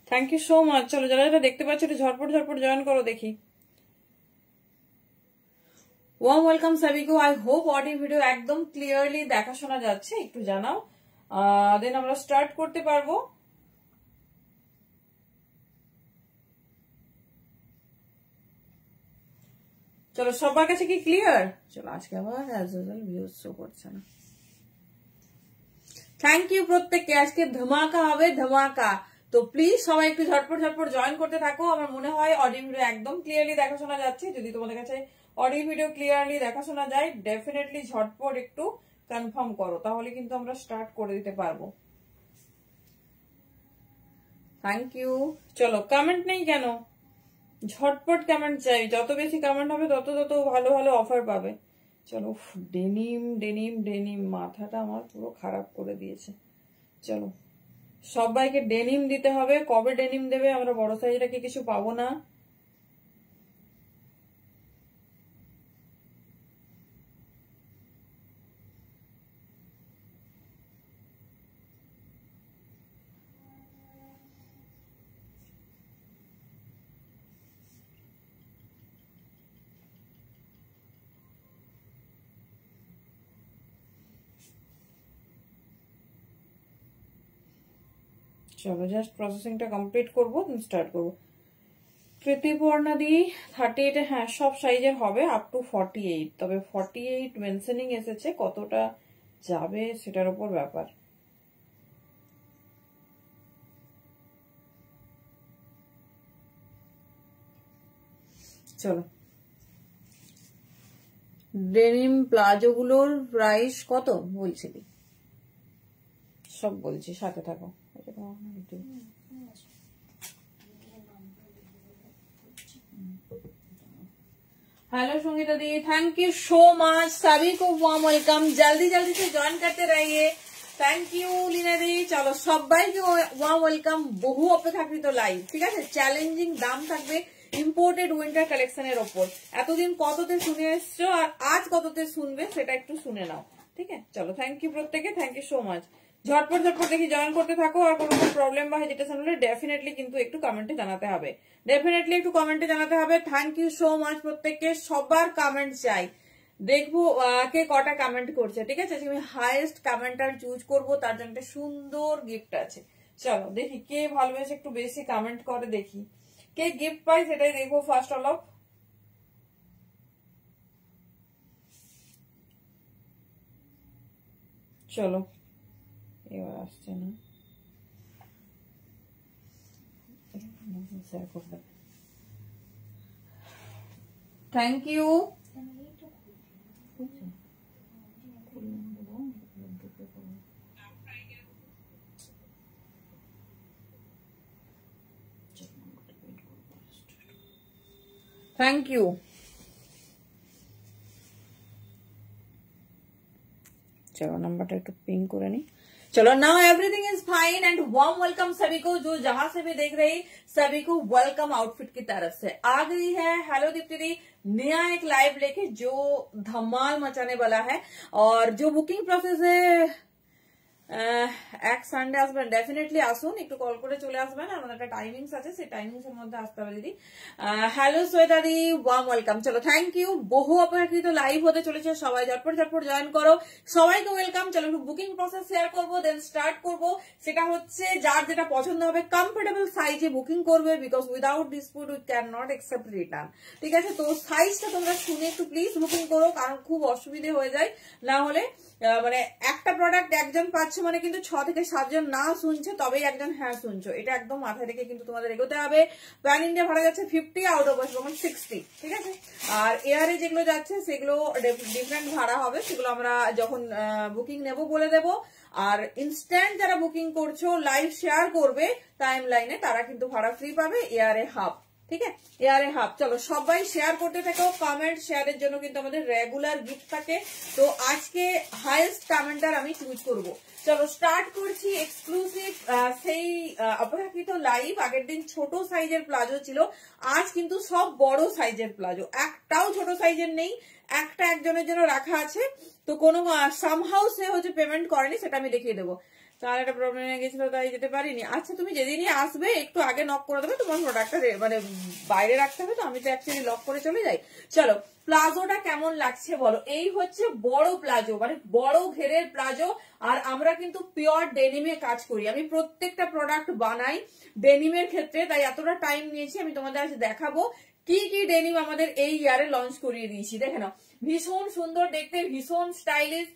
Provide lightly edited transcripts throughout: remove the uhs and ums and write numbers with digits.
Thank you so much. চলো যারা যারা দেখতে পাচ্ছ একটু ঝটপট ঝটপট জয়েন করো দেখি। ওয়ার্ম ওয়েলকাম সभी को। आई होप অডিও ভিডিও একদম ক্লিয়ারলি দেখা শোনা যাচ্ছে, একটু জানাও, দেন আমরা স্টার্ট করতে পারবো। চলো সবার কাছে কি ক্লিয়ার? চলো আজকে আবার অ্যাজ ইউজুয়াল ভিউজ শো করছে না। থ্যাংক ইউ প্রত্যেককে। আজকে ধামাকা হবে, ধামাকা। তো প্লিজ সবাই একটু ঝটপট ঝটপট জয়েন করতে থাকো। আমার মনে হয় অডিও ভিডিও একদম ক্লিয়ারলি দেখা শোনা যাচ্ছে। যদি তোমাদের কাছে অডিও ভিডিও ক্লিয়ারলি দেখা শোনা যায়, ডেফিনেটলি ঝটপট একটু কনফার্ম করো, তাহলে কিন্তু আমরা স্টার্ট করে দিতে পারবো। Thank you. চলো কমেন্ট নেই কেন, ঝটপট কমেন্ট চাই। যত বেশি কমেন্ট হবে তত তত ভালো ভালো অফার পাবে। চলো ডেনিম ডেনিম ডেনিম, মাথাটা আমার পুরো খারাপ করে দিয়েছে। চলো সবাইকে ডেনিম দিতে হবে। কবে ডেনিম দেবে? আমরা বড় সাইজটা কি কিছু পাবো না? চলো জাস্ট প্রসেসিংটা কমপ্লিট করবো, দেন স্টার্ট করবো। কৃতিপর্ণা দি 38, হ্যাঁ সব সাইজের হবে আপ টু 48। তবে 48 মেনশনিং এসেছে, কতটা যাবে সেটার উপর ব্যাপার। চলো ডেনিম প্লাজো গুলোর প্রাইস কত বলছিলি? সব বলছি, সাথে থাকো। Hello Sangeeta the, thank you so much. सभी को वार्म वेलकम। जल्दी जल्दी से ज्वाइन करते रहिए। थैंक यू लीना दी। चलो সবাইকে ওয়ার্ম ওয়েলকাম। বহু অপেক্ষাকৃত লাইভ, ঠিক আছে? চ্যালেঞ্জিং দাম থাকবে ইম্পোর্টেড উইন্টার কালেকশনের ওপর। এতদিন কততে শুনে এসছো আর আজ কততে শুনবে সেটা একটু শুনে নাও, ঠিক আছে? চলো থ্যাংক ইউ প্রত্যেকে, থ্যাংক ইউ সো মাচ। ঝটপট ঝটপট দেখি জয়েন করতে থাকো। আর কোনো প্রবলেম বা হেজিটেশন হলে ডেফিনেটলি কিন্তু একটু কমেন্টে জানাতে হবে, ডেফিনেটলি একটু কমেন্টে জানাতে হবে। থ্যাংক ইউ সো মাচ প্রত্যেককে। সবার কমেন্ট চাই, দেখবো কে কটা কমেন্ট করছে, ঠিক আছে? আমি হাইয়েস্ট কমেন্টার চুজ করবো, তার জন্য একটা সুন্দর গিফট আছে। চলো দেখি কে ভালোবেসে একটু বেশি কমেন্ট করে, দেখি কে গিফট পাই সেটাই দেখবো ফার্স্ট অল অফ। চলো এবার আসছে না, থ্যাংক ইউ। Thank you. चलो नंबर एक पिंग करे नहीं। चलो now everything is fine and warm welcome सभी को, जो जहां से भी देख रहे हैं सभी को वेलकम आउटफिट की तरफ से। आ गई है हेलो दीप्ति दी नया एक लाइव लेके जो धमाल मचाने वाला है। और जो बुकिंग प्रोसेस है এক সানডে আসবেন, ডেফিনেটলি আসুন, একটু কল করে চলে আসবেন। আমাদের একটা টাইমিংস আছে, সেই টাইমিংস এর মধ্যে আসতে হবে দিদি। হ্যালো শ্বেতা দি, ওয়ার্ম ওয়েলকাম। চলো থ্যাংক ইউ। বহু অপেক্ষাকৃত লাইভ হতে চলেছে, সবাই ঝটপট ঝটপট জয়েন করো। সবাইকে ওয়েলকাম। চলো একটু বুকিং প্রসেস শেয়ার করবো, দেন স্টার্ট করবো। সেটা হচ্ছে যার যেটা পছন্দ হবে কমফোর্টেবল সাইজে বুকিং করবে, because without dispute we can not accept return, ঠিক আছে? তো সাইজটা তোমরা শুনে একটু প্লিজ বুকিং করো, কারণ খুব অসুবিধে হয়ে যায়। না হলে মানে একটা প্রোডাক্ট একজন পাচ্ছে মানে কিন্তু 6 থেকে 7 জন না শুনছে তবেই একজন হ্যাঁ শুনছো, এটা একদম মাথায় রেখে কিন্তু তোমাদের এগোতে হবে। প্যান ইন্ডিয়া ভাড়া যাচ্ছে 50, আউট অফ ওয়েস্ট বেঙ্গল 60, ঠিক আছে? আর এয়ারে যেগুলো যাচ্ছে সেগুলো ডিফারেন্ট ভাড়া হবে, সেগুলো আমরা যখন বুকিং নেব বলে দেবো। আর ইনস্ট্যান্ট যারা বুকিং করছো লাইভ শেয়ার করবে টাইম লাইনে, তারা কিন্তু ভাড়া ফ্রি পাবে, এয়ারে হাফ, ঠিক আছে? এয়ারে হাফ। চলো সবাই শেয়ার করতে থাকো। কমেন্ট শেয়ারের জন্য কিন্তু আমাদের রেগুলার গিফট থাকে। তো আজকে হাইয়েস্ট কমেন্টার আমি চুজ করব। চলো স্টার্ট করছি এক্সক্লুসিভ সেই অপেক্ষাকৃত লাইভ। আগের দিন ছোট সাইজের প্লাজো ছিল, আজ কিন্তু সব বড় সাইজের প্লাজো, একটাও ছোট সাইজের নেই, একটা একজনের জন্য রাখা আছে। তো কোনো সামহাউ সে হচ্ছে পেমেন্ট করেনি, সেটা আমি দেখিয়ে দেবো। তার একটা প্রবলেম হয়ে গেছিল, তাই যেতে পারিনি। আচ্ছা তুমি যেদিনই আসবে একটু আগে নক করে দেবে, তোমার প্রোডাক্টটা মানে বাইরে রাখতে হবে, তো আমি তো অ্যাকচুয়ালি লক করে চলে যাই। চলো প্লাজোটা কেমন লাগছে বলো। এই হচ্ছে বড় প্লাজো, মানে বড় ঘেরের প্লাজো, আর আমরা কিন্তু পিওর ডেনিমে কাজ করি। আমি প্রত্যেকটা প্রোডাক্ট বানাই ডেনিমের ক্ষেত্রে, তাই এতটা টাইম নিয়েছি। আমি তোমাদের আজ দেখাবো কি কি ডেনিম আমাদের এই ইয়ারে লঞ্চ করিয়ে দিয়েছি। দেখে নাও, ভীষণ সুন্দর দেখতে, ভীষণ স্টাইলিশ।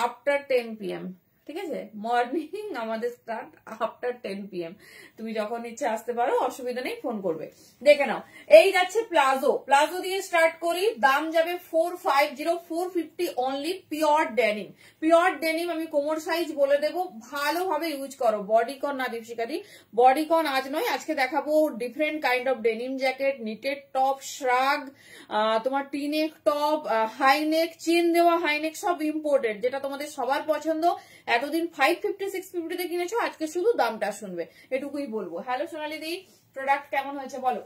আফটার 10 PM, ঠিক আছে, মর্নিং আমাদের স্টার্ট আফটার 10 PM। তুমি যখন ইচ্ছে আসতে পারো, অসুবিধা নেই, ফোন করবে। দেখে নাও, এই যাচ্ছে প্লাজো। প্লাজো দিয়ে স্টার্ট করি, দাম যাবে 450 only, pure denim. Pure denim আমি কোমর সাইজ বলে দেবো, ভালোভাবে ইউজ করো। বডিকন না দীপশিকাদি, বডিকন আজ নয়, আজকে দেখাবো different kind of denim jacket, knitted top, শ্রাগ, তোমার টিনেক টপ, হাইনেক, চেন দেওয়া হাইনেক, সব ইম্পোর্টেড, যেটা তোমাদের সবার পছন্দ। এতদিন 550 650 তে কিনেছো, আজকে শুধু দামটা শুনবে, এটুকুই বলবো। হ্যালো সোনালি দি, প্রোডাক্ট কেমন হয়েছে বলো।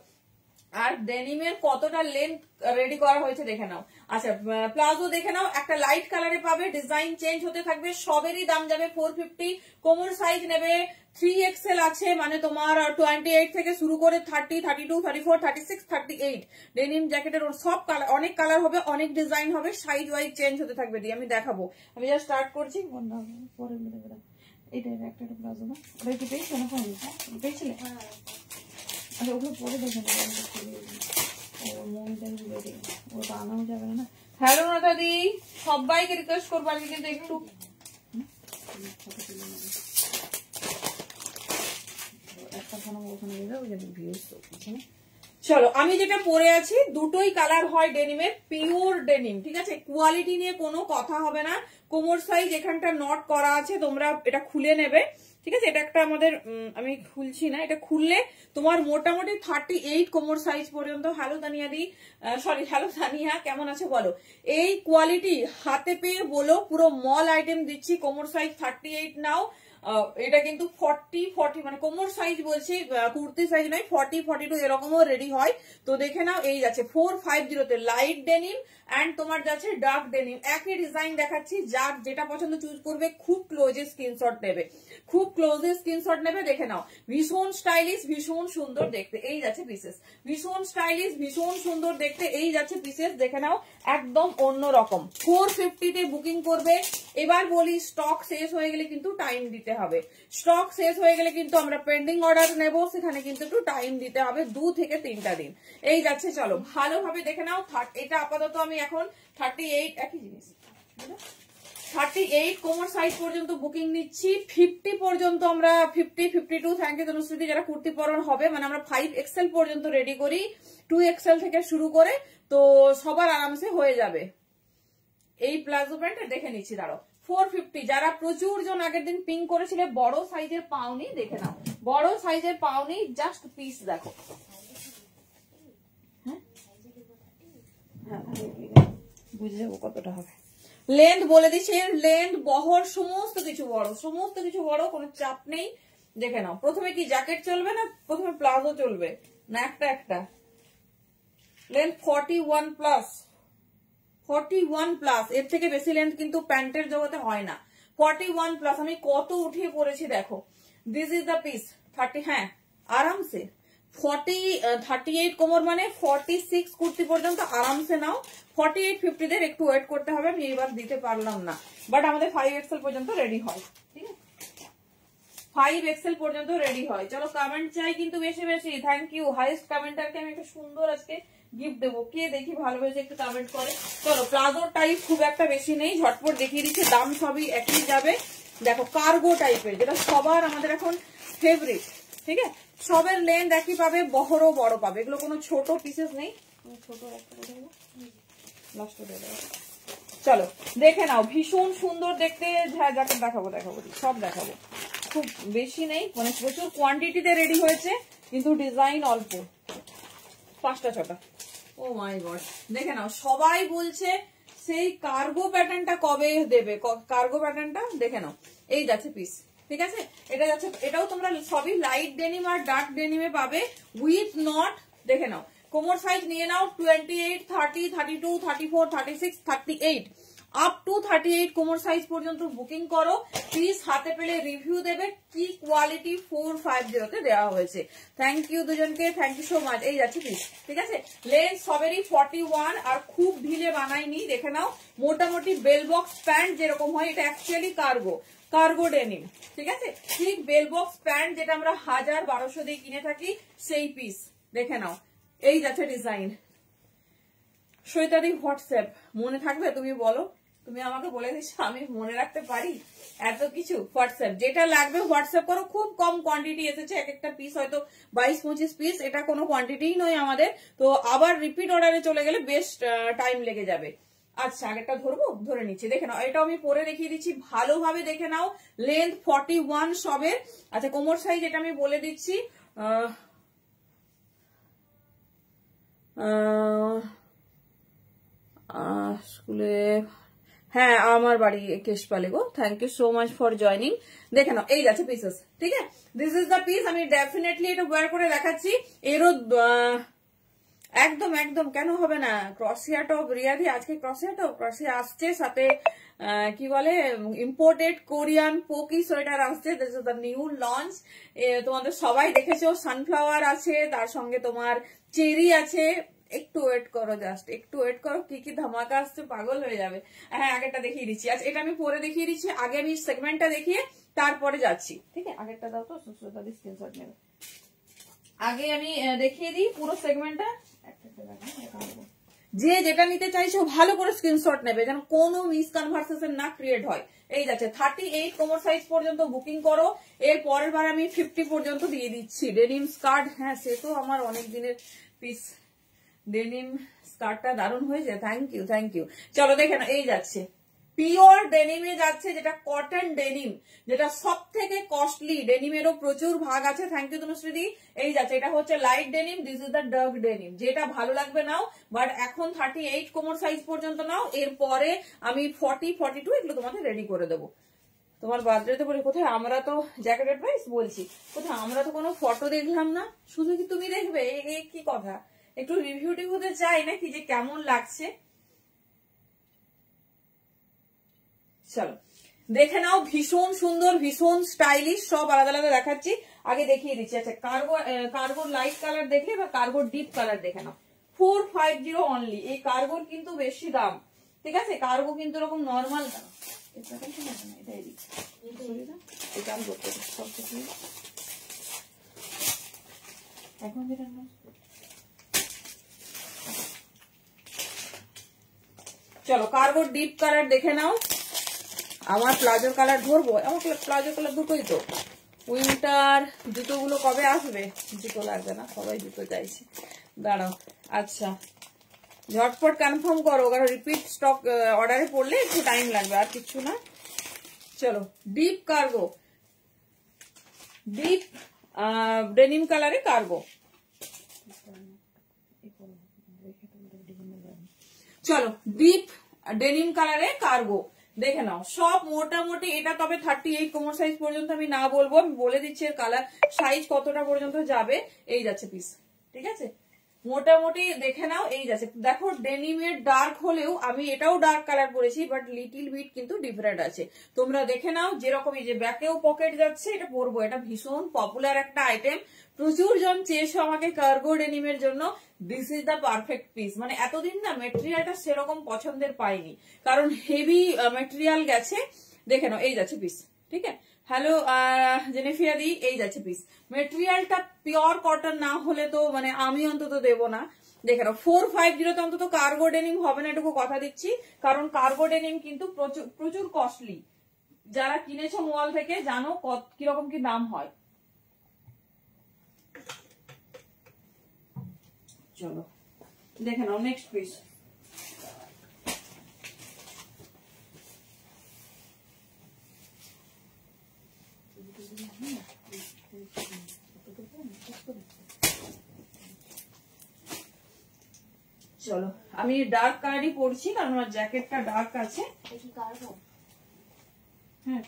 আর ডেনিমের কতটা লেন্থ রেডি করা হয়েছে দেখে নাও। আচ্ছা প্লাজো দেখে নাও, একটা লাইট কালারে পাবে, ডিজাইন চেঞ্জ হতে থাকবে, সবেরই দাম যাবে 450। কোমর সাইজ নেবে 3XL আছে, মানে তোমার 28 থেকে শুরু করে 30, 32, 34, 36, 38। ডেনিম জ্যাকেটের সব কালার, অনেক কালার হবে, অনেক ডিজাইন হবে, সাইজ ওয়াইজ চেঞ্জ হতে থাকবে। দিয়ে আমি দেখাবো, আমি যা স্টার্ট করছি। পরে এটা একটা প্লাজো না, ওটা কি পেয়েছো না? পেয়েছিলে? আচ্ছা ওগুলো পরে দেখে ওটা আনাও যাবে না। হ্যালো নাতাদি, সবাইকে রিকোয়েস্ট করবো আজকে কিন্তু একটু চলো। আমি যেটা পরে আছি দুটোই কালার হয় ডেনিমের, পিওর ডেনিম, ঠিক আছে, কোয়ালিটি নিয়ে কোনো কথা হবে না। কোমর সাইজ এখানটা নট করা আছে, তোমরা এটা খুলে নেবে, ঠিক আছে। এটা একটা আমাদের, আমি খুলছি না, এটা খুললে তোমার মোটামুটি 38 কোমর সাইজ পর্যন্ত। হ্যালো তানিয়া দি, সরি হ্যালো তানিয়া, কেমন আছে বলো। এই কোয়ালিটি হাতে পেয়ে বলো, পুরো মল আইটেম দিচ্ছি। কোমর সাইজ 38 নাও। এটা কিন্তু 40 মানে কোমর সাইজ বলছি, কুর্তি সাইজ নয়, 40 42 এরকমও রেডি হয়। তো দেখে নাও, এই যাচ্ছে 450 তে লাইট ডেনিম এন্ড তোমার যাচ্ছে ডার্ক ডেনিম। একই ডিজাইন দেখাচ্ছি, যার যেটা পছন্দ চুজ করবে, খুব ক্লোজে স্ক্রিনশট নেবে, খুব ক্লোজে স্ক্রিনশট নেবে। দেখে নাও, ভীষণ স্টাইলিশ, ভীষণ সুন্দর দেখতে, এই যাচ্ছে পিসেস। ভীষণ স্টাইলিশ, ভীষণ সুন্দর দেখতে, এই যাচ্ছে পিসেস। দেখে নাও, একদম অন্যরকম। 450 তে বুকিং করবে। এবার বলি, স্টক শেষ হয়ে গেলে কিন্তু টাইম দিতে হবে। স্টক শেষ হয়ে গেলে কিন্তু আমরা পেন্ডিং অর্ডার নেব, সেখানে কিন্তু একটু টাইম দিতে হবে, 2 থেকে 3টা দিন। এই যাচ্ছে, চলো ভালোভাবে দেখে নাও। এটা আপাতত আমি এখন 38, একই জিনিস, 38 কোমর সাইজ পর্যন্ত বুকিং নিচ্ছি। 50 পর্যন্ত আমরা 50, 52, থ্যাংক ইউ তনুশ্রুতি, যারা কুর্তি পরন হবে, মানে আমরা 5XL পর্যন্ত রেডি করি, 2XL থেকে শুরু করে, তো সবার আরামসে হয়ে যাবে। এই প্লাজো প্যান্টটা দেখে নিচ্ছি, দাঁড়ো। 450, যারা প্রচুর জন আগের দিন পিং করেছিলে, বড় সাইজের পাওনি, দেখে নাও, বড় সাইজের পাওনি, জাস্ট পিস দেখো। হ্যাঁ বুঝে যাবো কতটা হবে। লেন্থ বলে দিচ্ছি, লেন্থ বহর সমস্ত কিছু বড়, সমস্ত কিছু বড়, কোনো চাপ নেই। দেখে নাও, প্রথমে কি জ্যাকেট চলবে না প্রথমে প্লাজো চলবে, না একটা একটা। লেন্থ 41 প্লাস, 41 প্লাস, এর থেকে বেশি লেন্থ কিন্তু প্যান্টের জগতে হয় না। 41 প্লাস, আমি কত উঠিয়ে পড়েছি দেখো। দিস ইজ দ্য পিস 30, হ্যাঁ আরামসে 38 কোমর মানে 46 কুর্তি পর্যন্ত আরামসে নাও। 48 50 দের একটু ওয়েট করতে হবে, আমি এইবার দিতে পারলাম না, বাট আমাদের 5XL পর্যন্ত রেডি হয়, ঠিক আছে, 5XL পর্যন্ত রেডি হয়। চলো কমেন্ট চাই কিন্তু বেশি বেশি, থ্যাংক ইউ। হাইস্ট কমেন্টারকে আমি একটা সুন্দর আজকে গিফট দেবো, কে দেখি ভালোবেসে একটু কমেন্ট করে। চলো প্লাজোর টাইপ খুব একটা বেশি নেই, ঝটপট দেখিয়ে দিচ্ছি, দাম সবই একই যাবে। দেখো কার্গো টাইপের, যেটা সবার আমাদের এখন ফেভারিট, ঠিক আছে, সবের লেন্থ একই পাবে, বহরও বড় পাবে, এগুলো কোনো ছোট পিসেস নেই। ছোট একটা লাস্ট চলো দেখে নাও, ভীষণ সুন্দর দেখতে। হ্যাঁ জ্যাকেট দেখাবো, সব দেখাবো, খুব বেশি নেই, মানে প্রচুর কোয়ান্টিটিতে রেডি হয়েছে, কিন্তু ডিজাইন অল্প, 5টা 6টা। ও মাই গড, দেখে নাও, সবাই বলছে সেই কার্গো প্যাটার্নটা কবে দেবে, কার্গো প্যাটার্নটা দেখে নাও। এই যাচ্ছে পিস, ঠিক আছে, এটা যাচ্ছে, এটাও তোমরা সবই লাইট ডেনিম আর ডার্ক ডেনিমে পাবে, উইথ নট। দেখে নাও, কোমর সাইজ নিয়ে নাও 28, 30, 32, 34, 36, 38। আপ টু 38 কোমর সাইজ পর্যন্ত বুকিং করো, পিস হাতে পেলে রিভিউ দেবে কি কোয়ালিটি 450 তে দেওয়া হয়েছে। থ্যাংক ইউ দুজনকে, থ্যাংক ইউ সো মাচ। এই যাচ্ছে পিস, ঠিক আছে। লেন্থ সবেরই 41, আর খুব ঢিলে বানাইনি, দেখে নাও। মোটামুটি বেল বক্স প্যান্ট যেরকম হয়, এটা অ্যাকচুয়ালি কার্গো ডেনিম, ঠিক আছে। ঠিক বেল বক্স প্যান্ট যেটা আমরা 1000-1200 দিয়ে কিনে থাকি, সেই পিস দেখে নাও। এই যাচ্ছে ডিজাইন। শ্বেতাদি হোয়াটসঅ্যাপ মনে থাকবে? তুমি বলো, তুমি আমাকে বলে দিচ্ছ, আমি মনে রাখতে পারি এত কিছু? হোয়াটসঅ্যাপ যেটা লাগবে হোয়াটসঅ্যাপ করো। খুব কম কোয়ান্টিটি এসেছে, এক একটা পিস হয়তো 22-25 পিস, এটা কোনো কোয়ান্টিটিই নয় আমাদের। তো আবার রিপিট অর্ডারে চলে গেলে বেশ টাইম লেগে যাবে। আচ্ছা, আগেরটা ধরবো, ধরে নিচ্ছি, দেখে নাও। এটা আমি পরে দেখিয়ে দিচ্ছি, ভালোভাবে দেখে নাও। লেন্থ 41 সবের। আচ্ছা, কোমর সাইজ এটা আমি বলে দিচ্ছি, স্কুলে, হ্যাঁ আমার বাড়ি কেশপালে গো। Thank you so much for joining. দেখে নাও, এই যাচ্ছে পিসেস, ঠিক আছে। This is the piece. আমি ডেফিনেটলি এটা ওয়্যার করে দেখাচ্ছি। এরও একদম একদম কেন হবে না, ক্রসিয়া টপ রিয়াদি, আজকে ক্রসিয়া আসছে, সাথে কি বলে ইম্পোর্টেড কোরিয়ান পোকি সোয়েটার আসছে। This is the new launch. তোমাদের সবাই দেখেছো, সানফ্লাওয়ার আছে, তার সঙ্গে তোমার চেরি আছে। একটু ওয়েট করো, জাস্ট একটু ওয়েট করো, কি কি ধামাকা আসছে, পাগল হয়ে যাবে। হ্যাঁ, আগেরটা দেখিয়ে দিচ্ছি। আচ্ছা, এটা আমি পরে দেখিয়ে দিচ্ছি, আগে আমি সেগমেন্টটা দেখিয়ে তারপরে যাচ্ছি, ঠিক আছে। আগেরটা দাও তো, তাদের স্ক্রিনশট নেবে। আগে আমি দেখিয়ে দিই পুরো সেগমেন্টটা। যে যেটা নিতে চাইছো ভালো করে স্ক্রিনশট নেবে, যেন কোনো মিসকনভারসেশন না ক্রিয়েট হয়। এই যাচ্ছে 38 কোমর সাইজ পর্যন্ত বুকিং করো। এর পরের বার আমি 50 পর্যন্ত দিয়ে দিচ্ছি। ডেনিম স্কার্ট, হ্যাঁ সে তো আমার অনেক দিনের পিস। ডেনিম স্কার্টটা দারুণ হয়েছে, থ্যাংক ইউ থ্যাংক ইউ। চলো দেখে না, এই যাচ্ছে পিওর ডেনিমে যাচ্ছে, যেটা কটন ডেনিম, যেটা সব থেকে কস্টলি। ডেনিমেরও প্রচুর ভাগ আছে। থ্যাংক ইউ তনুশ্রীদি। এই যাচ্ছে, এটা হচ্ছে light denim, this is the dark denim. যেটা ভালো লাগবে নাও, বাট এখন 38 কোমর সাইজ পর্যন্ত নাও। এরপরে আমি 40-42 এগুলো তোমাদের রেডি করে দেবো। তোমার বার্থডেতে বলি কোথায়, আমরা তো জ্যাকেট অ্যাডভাইস বলছি, কোথায় আমরা তো কোনো ফটো দেখলাম না, শুধু কি তুমি দেখবে? এই কি কথা, একটু রিভিউ টিভিউতে চাই নাকি যে কেমন লাগছে। চলো দেখে নাও, ভীষণ সুন্দর, ভীষণ স্টাইলিশ, সব আলাদা আলাদা দেখাচ্ছি। আগে দেখিয়ে দিচ্ছি। আচ্ছা, কার্গোর লাইট কালার দেখলে বা কার্গোর ডিপ কালার দেখে নাও। 450 অনলি। এই কার্গোর কিন্তু বেশি দাম, ঠিক আছে। কার্গো কিন্তু এরকম নর্মাল দাম। এখন চলো কার্গোর ডিপ কালার দেখে নাও। আমার প্লাজো কালার ধরবো, আমার প্লাজো কালার দুটোই তো। উইন্টার জুতোগুলো কবে আসবে? জুতো লাগবে না, সবাই জুতো চাইছে, দাঁড়াও। আচ্ছা, ঝটপট কনফার্ম করো, কারণ রিপিট স্টক অর্ডারে পড়লে একটু টাইম লাগবে, আর কিছু না। চলো, ডিপ কার্গো, ডিপ ডেনিম কালারে কার্গো। চলো, ডিপ ডেনিম কালারে কার্গো দেখে নাও। সব মোটামুটি এটা, তবে 38 কোমর সাইজ পর্যন্ত আমি না বলবো, আমি বলে দিচ্ছি এর কালার সাইজ কতটা পর্যন্ত যাবে। এই যাচ্ছে পিস, ঠিক আছে। মোটামুটি দেখে নাও, এই যাচ্ছে। দেখো ডেনিমের ডার্ক হলেও আমি এটাও ডার্ক কালার পরেছি, বাট লিটিল বিট কিন্তু ডিফারেন্ট আছে। তোমরা দেখে নাও, যেরকম এই যে ব্যাকেও পকেট যাচ্ছে, এটা পরবো। এটা ভীষণ পপুলার একটা আইটেম, প্রচুর জন চেয়েছো আমাকে কার্গো ডেনিমের জন্য। This is the perfect piece. মানে এতদিন না মেটেরিয়ালটা সেরকম পছন্দের পাইনি, কারণ হেভি মেটেরিয়াল গেছে। দেখে নাও, এই যাচ্ছে পিস, ঠিক আছে। হ্যালো জেনেফিয়া দি, এই যাচ্ছে পিস। মেটেরিয়ালটা পিওর কটন না হলে তো মানে আমি অন্তত দেবো না। দেখে নাও, 450 তে অন্তত কার্গো ডেনিম হবে না, এটুকু কথা দিচ্ছি। কারণ কার্গো ডেনিম কিন্তু প্রচুর কস্টলি। যারা কিনেছো মল থেকে জানো কিরকম কি দাম হয়। চলো দেখে নাও নেক্সট পিস। চলো, আমি ডার্ক কালারই পরছি, কারণ আমার জ্যাকেটটা ডার্ক আছে। হ্যাঁ,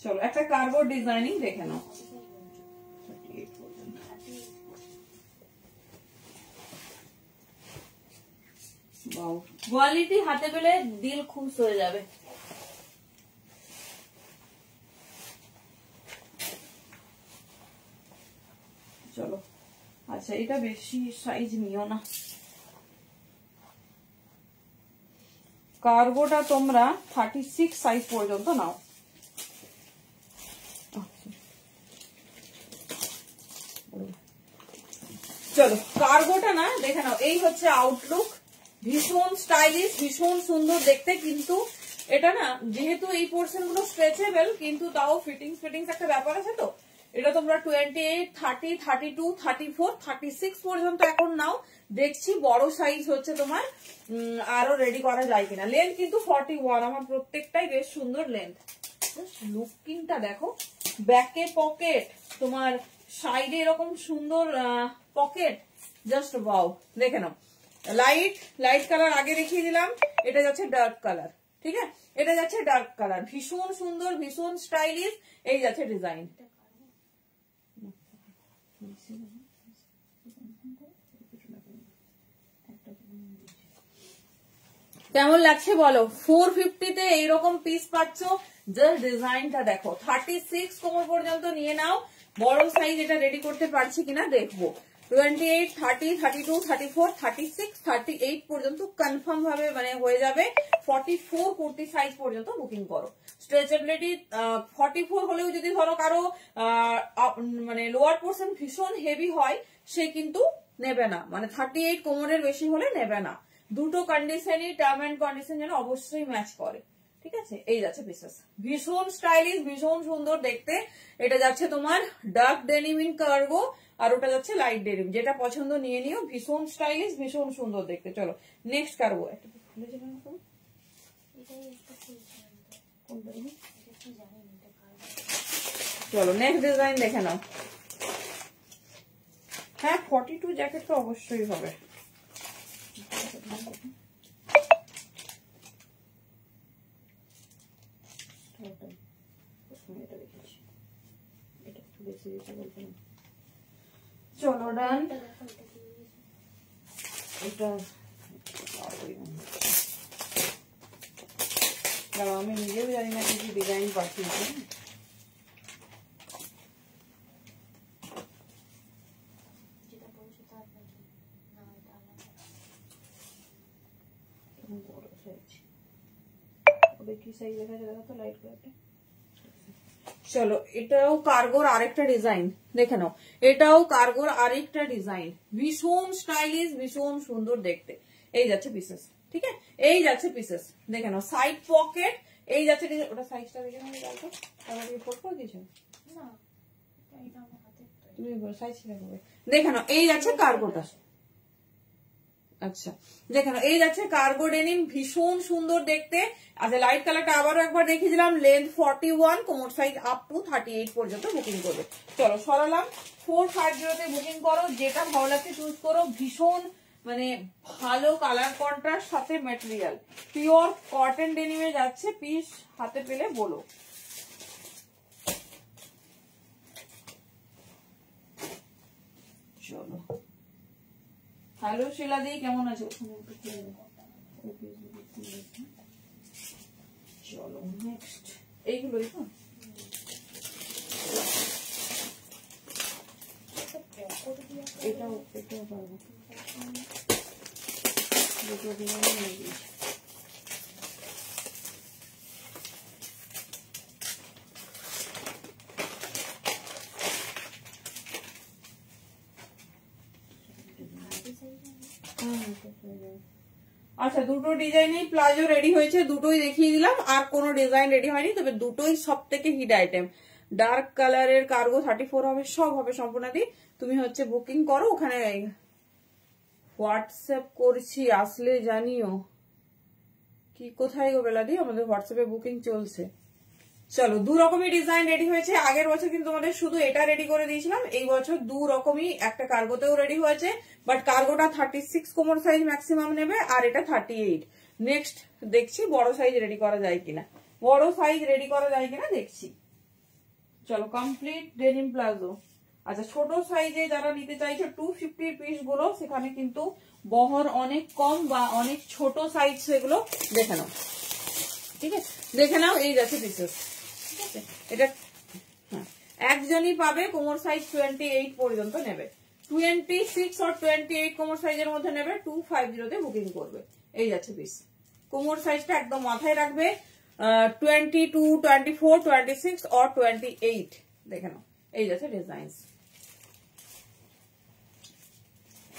চলো একটা কার্ডবোর্ড ডিজাইনিং দেখে নাও। কোয়ালিটি হাতে পেলে দিল খুশ হয়ে যাবে। চলো আচ্ছা, এটা বেশি সাইজ নিও না, কার্গোটা তোমরা 36 সাইজ পর্যন্ত নাও। চলো কার্গোটা না দেখে নাও, এই হচ্ছে আউটলুক, ভীষণ স্টাইলিশ, ভীষণ সুন্দর দেখতে। কিন্তু এটা না যেহেতু এই পোর্শন গুলো স্ট্রেচেবল, কিন্তু তাও ফিটিংস একটা ব্যাপার আছে, তো এটা তোমরা 28, 30, 32, 34, 36 পর্যন্ত এখন নাও। দেখছি বড় সাইজ হচ্ছে তোমার আরো রেডি করা যায় কিনা। লেন্থ কিন্তু 41, আমার প্রত্যেকটাই বেশ সুন্দর লেন্থ। লুকিংটা দেখো, ব্যাকে পকেট, তোমার সাইডে এরকম সুন্দর পকেট, জাস্ট ওয়াও। দেখে নাও, লাইট কালার আগে দেখিয়ে দিলাম, এটা যাচ্ছে ডার্ক কালার, ঠিক আছে, এটা যাচ্ছে ডার্ক কালার, ভীষণ সুন্দর, ভীষণ স্টাইলিশ। এই যাচ্ছে ডিজাইন। কেমন লাগছে বলো? 450 তে এইরকম পিস পাচ্ছ, জাস্ট ডিজাইনটা দেখো। 36 কোমর পর্যন্ত নিয়ে নাও। বড় সাইজ এটা রেডি করতে পারছি কিনা দেখবো। 28, 30, 32, 34, 36, 38 পর্যন্ত কনফার্ম ভাবে মানে হয়ে যাবে। 44 কুর্তি সাইজ পর্যন্ত বুকিং করো। স্ট্রেচেবিলিটি 44 হলেও যদি ধরো কারো মানে লোয়ার পোর্শন ভীষণ হেভি হয়, সে কিন্তু নেবে না, মানে 38 কোমরের বেশি হলে নেবে না। দুটো কন্ডিশনই, টার্ম এন্ড কন্ডিশন যেন অবশ্যই ম্যাচ করে, ঠিক আছে। এই যাচ্ছে পিসেস, ভীষণ স্টাইলিশ, ভীষণ সুন্দর দেখতে। এটা যাচ্ছে তোমার ডার্ক ডেনিম ইন কার্গো, আর ওটা যাচ্ছে লাইট ডেনিম। যেটা পছন্দ নিয়ে নিও, ভীষণ স্টাইলিশ, ভীষণ সুন্দর দেখতে। চলো নেক্সট কার্গো। চলো নেক্সট ডিজাইন দেখে নাও। হ্যাঁ 42 জ্যাকেট তো অবশ্যই হবে। চলো ডান। এটা আমি নিজেও জানি না কিছু ডিজাইন পাঠিয়েছি। চলো এটাও কার্গোর আরেকটা ডিজাইন দেখে নাও। এটাও কার্গোর আরেকটা ডিজাইন, ভীষণ স্টাইলিশ, ভীষণ সুন্দর দেখতে। এই যাচ্ছে পিসেস, ঠিক আছে, এই যাচ্ছে পিসেস দেখে নাও। সাইড পকেট, এই যাচ্ছে। ওটা সাইজটা দেখে নাও, রিপোর্ট করে দিয়েছো তুমি, সাইজ দেখে নাও। এই যাচ্ছে কার্গোটা, আচ্ছা দেখে নাও। এই যাচ্ছে কার্গো ডেনিম, ভীষণ সুন্দর দেখতে। আচ্ছা লাইট কালারটা আবারও একবার দেখিয়ে দিলাম। লেন্থ 41, কোমর সাইজ আপ টু 38 পর্যন্ত বুকিং করবে। চলো সরালাম। 450 তে বুকিং করো, যেটা ভালো লাগছে চুজ করো। ভীষণ মানে ভালো কালার কন্ট্রাস্ট, সাথে ম্যাটেরিয়াল পিওর কটন ডেনিমে যাচ্ছে। পিস হাতে পেলে বলো। চলো হ্যালো শিলাদি, কেমন আছো? চলো নেক্সট, এইগুলোই তো। এটাও পারবো, দুটো ডিজাইন নিয়ে দিয়েছি। আচ্ছা দুটো ডিজাইনই প্লাজো রেডি হয়েছে, দুটোই দেখিয়ে দিলাম। আর কোনো ডিজাইন রেডি হয়নি, তবে দুটোই সব থেকে হিট আইটেম। ডার্ক কালারের কার্গো 34 হবে, সব হবে সম্পূর্ণাদি। তুমি হচ্ছে বুকিং করো, ওখানে হোয়াটসঅ্যাপ করছি, আসলে জানিও। কি কোথায় গো বেলাদি? আমাদের হোয়াটসঅ্যাপে বুকিং চলছে। চলো দু রকমই ডিজাইন রেডি হয়েছে। আগের বছর কিন্তু তোমাদের শুধু এটা রেডি করে দিয়েছিলাম, এই বছর দু রকমই, একটা কার্গোতেও রেডি হয়েছে, বাট কার্গোটা 36 কোমর সাইজ ম্যাক্সিমাম নেবে, আর এটা 38। নেক্সট দেখছি বড় সাইজ রেডি করা যায় কিনা, বড় সাইজ রেডি করা যায় কিনা দেখছি। চলো কমপ্লিট ডেনিম প্লাজো। আচ্ছা ছোট সাইজে যারা নিতে চাইছো 250 পিস গুলো, সেখানে কিন্তু বহর অনেক কম বা অনেক ছোট সাইজ, সেগুলো দেখে নাও। ঠিক আছে, দেখে নাও, এই যাচ্ছে পিসেস। ঠিক আছে, এটা একজনই পাবে, কোমর সাইজ 28 পর্যন্ত নেবে। 26 আর 28 কোমর সাইজের মধ্যে নেবে, 250 তে বুকিং করবে। এই যাচ্ছে পিস। কোমর সাইজটা একদম মাথায় রাখবে, 22, 24, 26 আর 28 দেখে নাও। এই যাচ্ছে ডিজাইন,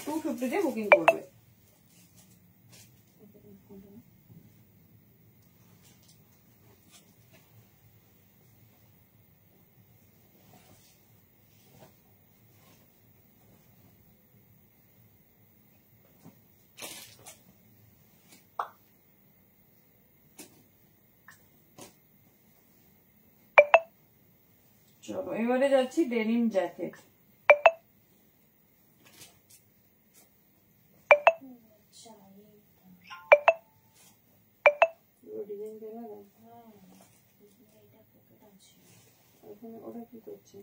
250 তে বুকিং করবে। চলো এবারে যাচ্ছি ডেনিম জ্যাকেট। ওটা কি করছে?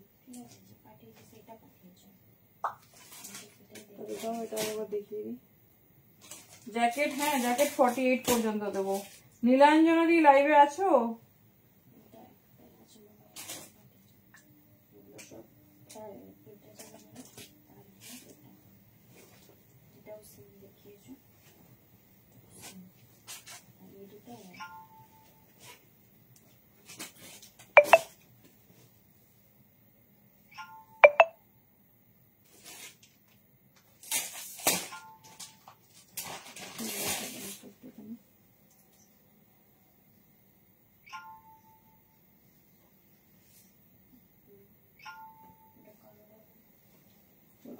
দেখিয়ে দিই জ্যাকেট। হ্যাঁ জ্যাকেট 48 পর্যন্ত দেবো। নীলাঞ্জনাদি লাইভে আছো?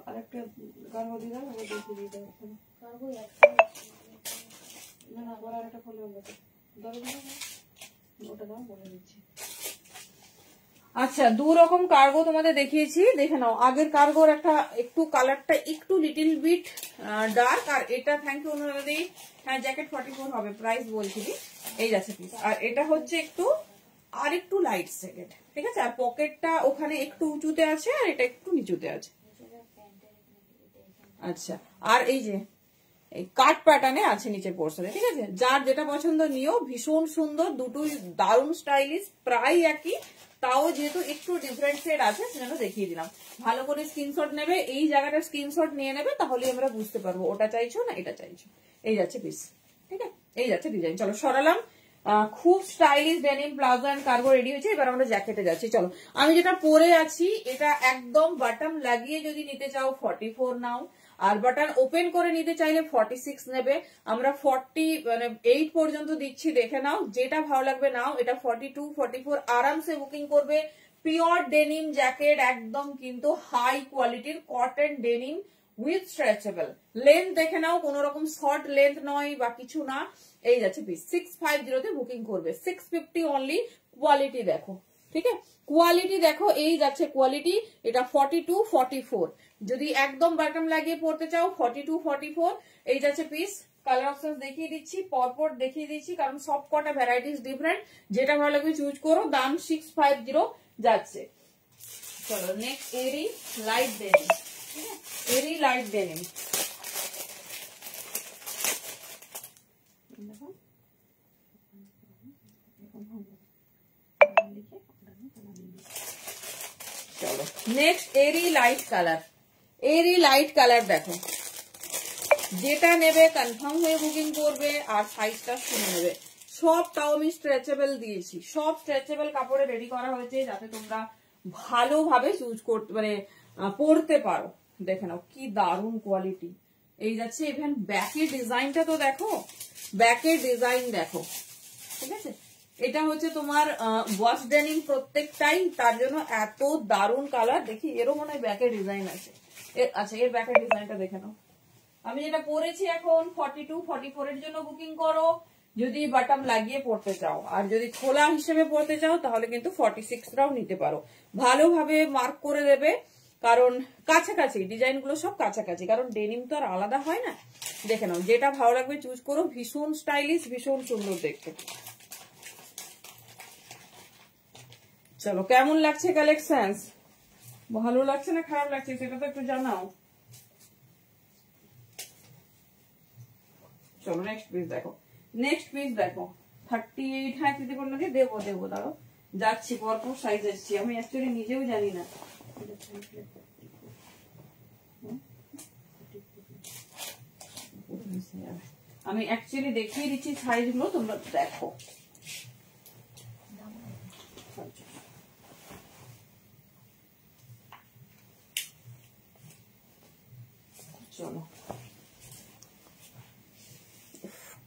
আরেকটা কার্গো দিয়ে দাও, দেখিয়ে দিতে হবে। কার্গো না না, আবার আরেকটা ফোন নাম্বার ওটা দাও, বলে দিচ্ছি। আচ্ছা দু রকম কার্গো তোমাদের দেখিয়েছি, দেখে নাও। আগের কার্গোর একটা একটু কালারটা একটু লিটিল বিট ডার্ক, আর এটা থ্যাংক ইউ অনুরাধি। হ্যাঁ জ্যাকেট 44 হবে, প্রাইস বলছি। এই যাচ্ছে পিস। আর এটা হচ্ছে একটু আর একটু লাইট জ্যাকেট। ঠিক আছে, আর পকেটটা ওখানে একটু উঁচুতে আছে, আর এটা একটু নিচুতে আছে। আচ্ছা, আর এই যে এই কাট প্যাটার্নে আছে নিচের পোর্শনে। ঠিক আছে, যার যেটা পছন্দ নিও, ভীষণ সুন্দর, দুটোই দারুণ স্টাইলিশ, প্রায় একই, তাও যেহেতু একটু ডিফারেন্সিয়েট আছে সেজন্য দেখিয়ে দিলাম। ভালো করে স্ক্রিনশট নেবে, এই জায়গাটা স্ক্রিনশট নিয়ে নেবে, তাহলে আমরা বুঝতে পারবো ওটা চাইছো না এটা চাইছো। এই যাচ্ছে পিস। ঠিক আছে, এই যাচ্ছে ডিজাইন। চলো সরালাম। খুব stylish denim palazzo and cargo ready হয়েছে। এবার আমরা জ্যাকেটে যাচ্ছি। চলো, আমি যেটা পরে আছি এটা একদম বাটন লাগিয়ে যদি নিতে চাও 44 নাও, আর বাটন ওপেন করে নিতে চাইলে 46 নেবে। আমরা 48 পর্যন্ত দিচ্ছি, দেখে নাও, যেটা ভালো লাগবে নাও। এটা 42, 44 আরামসে বুকিং করবে। পিওর ডেনিম জ্যাকেট, একদম কিন্তু হাই কোয়ালিটির cotton denim with stretchable. Length দেখে নাও, কোন রকম শর্ট লেন্থ নয় বা কিছু না। এই যাচ্ছে পিস। 650 তে বুকিং করবে, 650 অনলি। কোয়ালিটি দেখো, ঠিক আছে, কোয়ালিটি দেখো, এই যাচ্ছে কোয়ালিটি। এটা 42, 44 যদি একদম বাটন লাগিয়ে পড়তে চাও 42, 44 এই যাচ্ছে পিস। কালার অপশন দেখিয়ে দিচ্ছি, পরপর দেখিয়ে দিচ্ছি, কারণ সব কটা ভ্যারাইটিস ডিফারেন্ট। যেটা ভালো লাগবে চুজ করো। দাম 650 যাচ্ছে। চলো next airy light denim. Airy light denim, চলো next airy light colour. Airy light colour দেখো, যেটা নেবে কনফার্ম হয়ে বুকিং করবে, আর সাইজটা শুনে নেবে। সবটাও আমি স্ট্রেচেবল দিয়েছি, সব স্ট্রেচেবল কাপড়ে রেডি করা হয়েছে, যাতে তোমরা ভালোভাবে চুজ করতে মানে পরতে পারো। দেখে নাও কি দারুণ কোয়ালিটি। এই যাচ্ছে ইভেন ব্যাকের ডিজাইনটা তো দেখো, ব্যাকের ডিজাইন দেখো। ঠিক আছে, এটা হচ্ছে তোমার ওয়াশ ডেনিম প্রত্যেকটাই, তার জন্য এত দারুণ কালার। দেখি এরও মনে হয় ব্যাকের ডিজাইন আছে। আচ্ছা, এর ব্যাকের ডিজাইনটা দেখে নাও। আমি যেটা পরেছি এখন 42, 44 এর জন্য বুকিং করো যদি বাটন লাগিয়ে পড়তে চাও, আর যদি খোলা হিসেবে পড়তে চাও তাহলে কিন্তু 46টাও নিতে পারো। ভালোভাবে মার্ক করে দেবে, কারণ কাছাকাছি ডিজাইন গুলো সব কাছাকাছি, কারণ ডেনিম তো আর আলাদা হয় না। দেখে নাও, যেটা ভালো লাগবে চুজ করো। ভীষণ স্টাইলিশ, ভীষণ সুন্দর দেখতে। চলো কেমন লাগছে কালেকশন, ভালো লাগছে না খারাপ লাগছে সেটা তো একটু জানাও। চলো নেক্সট পিস দেখো, নেক্সট পিস দেখো 38। হ্যাঁ দিদি বললো যে দেবো দেবো, দাঁড়ো যাচ্ছি পরপর সাইজ আসছি, আমি অ্যাকচুয়ালি নিজেও জানি না। আমি অ্যাকচুয়ালি দেখিয়ে দিচ্ছি সাইজ গুলো, তোমরা দেখো। চলো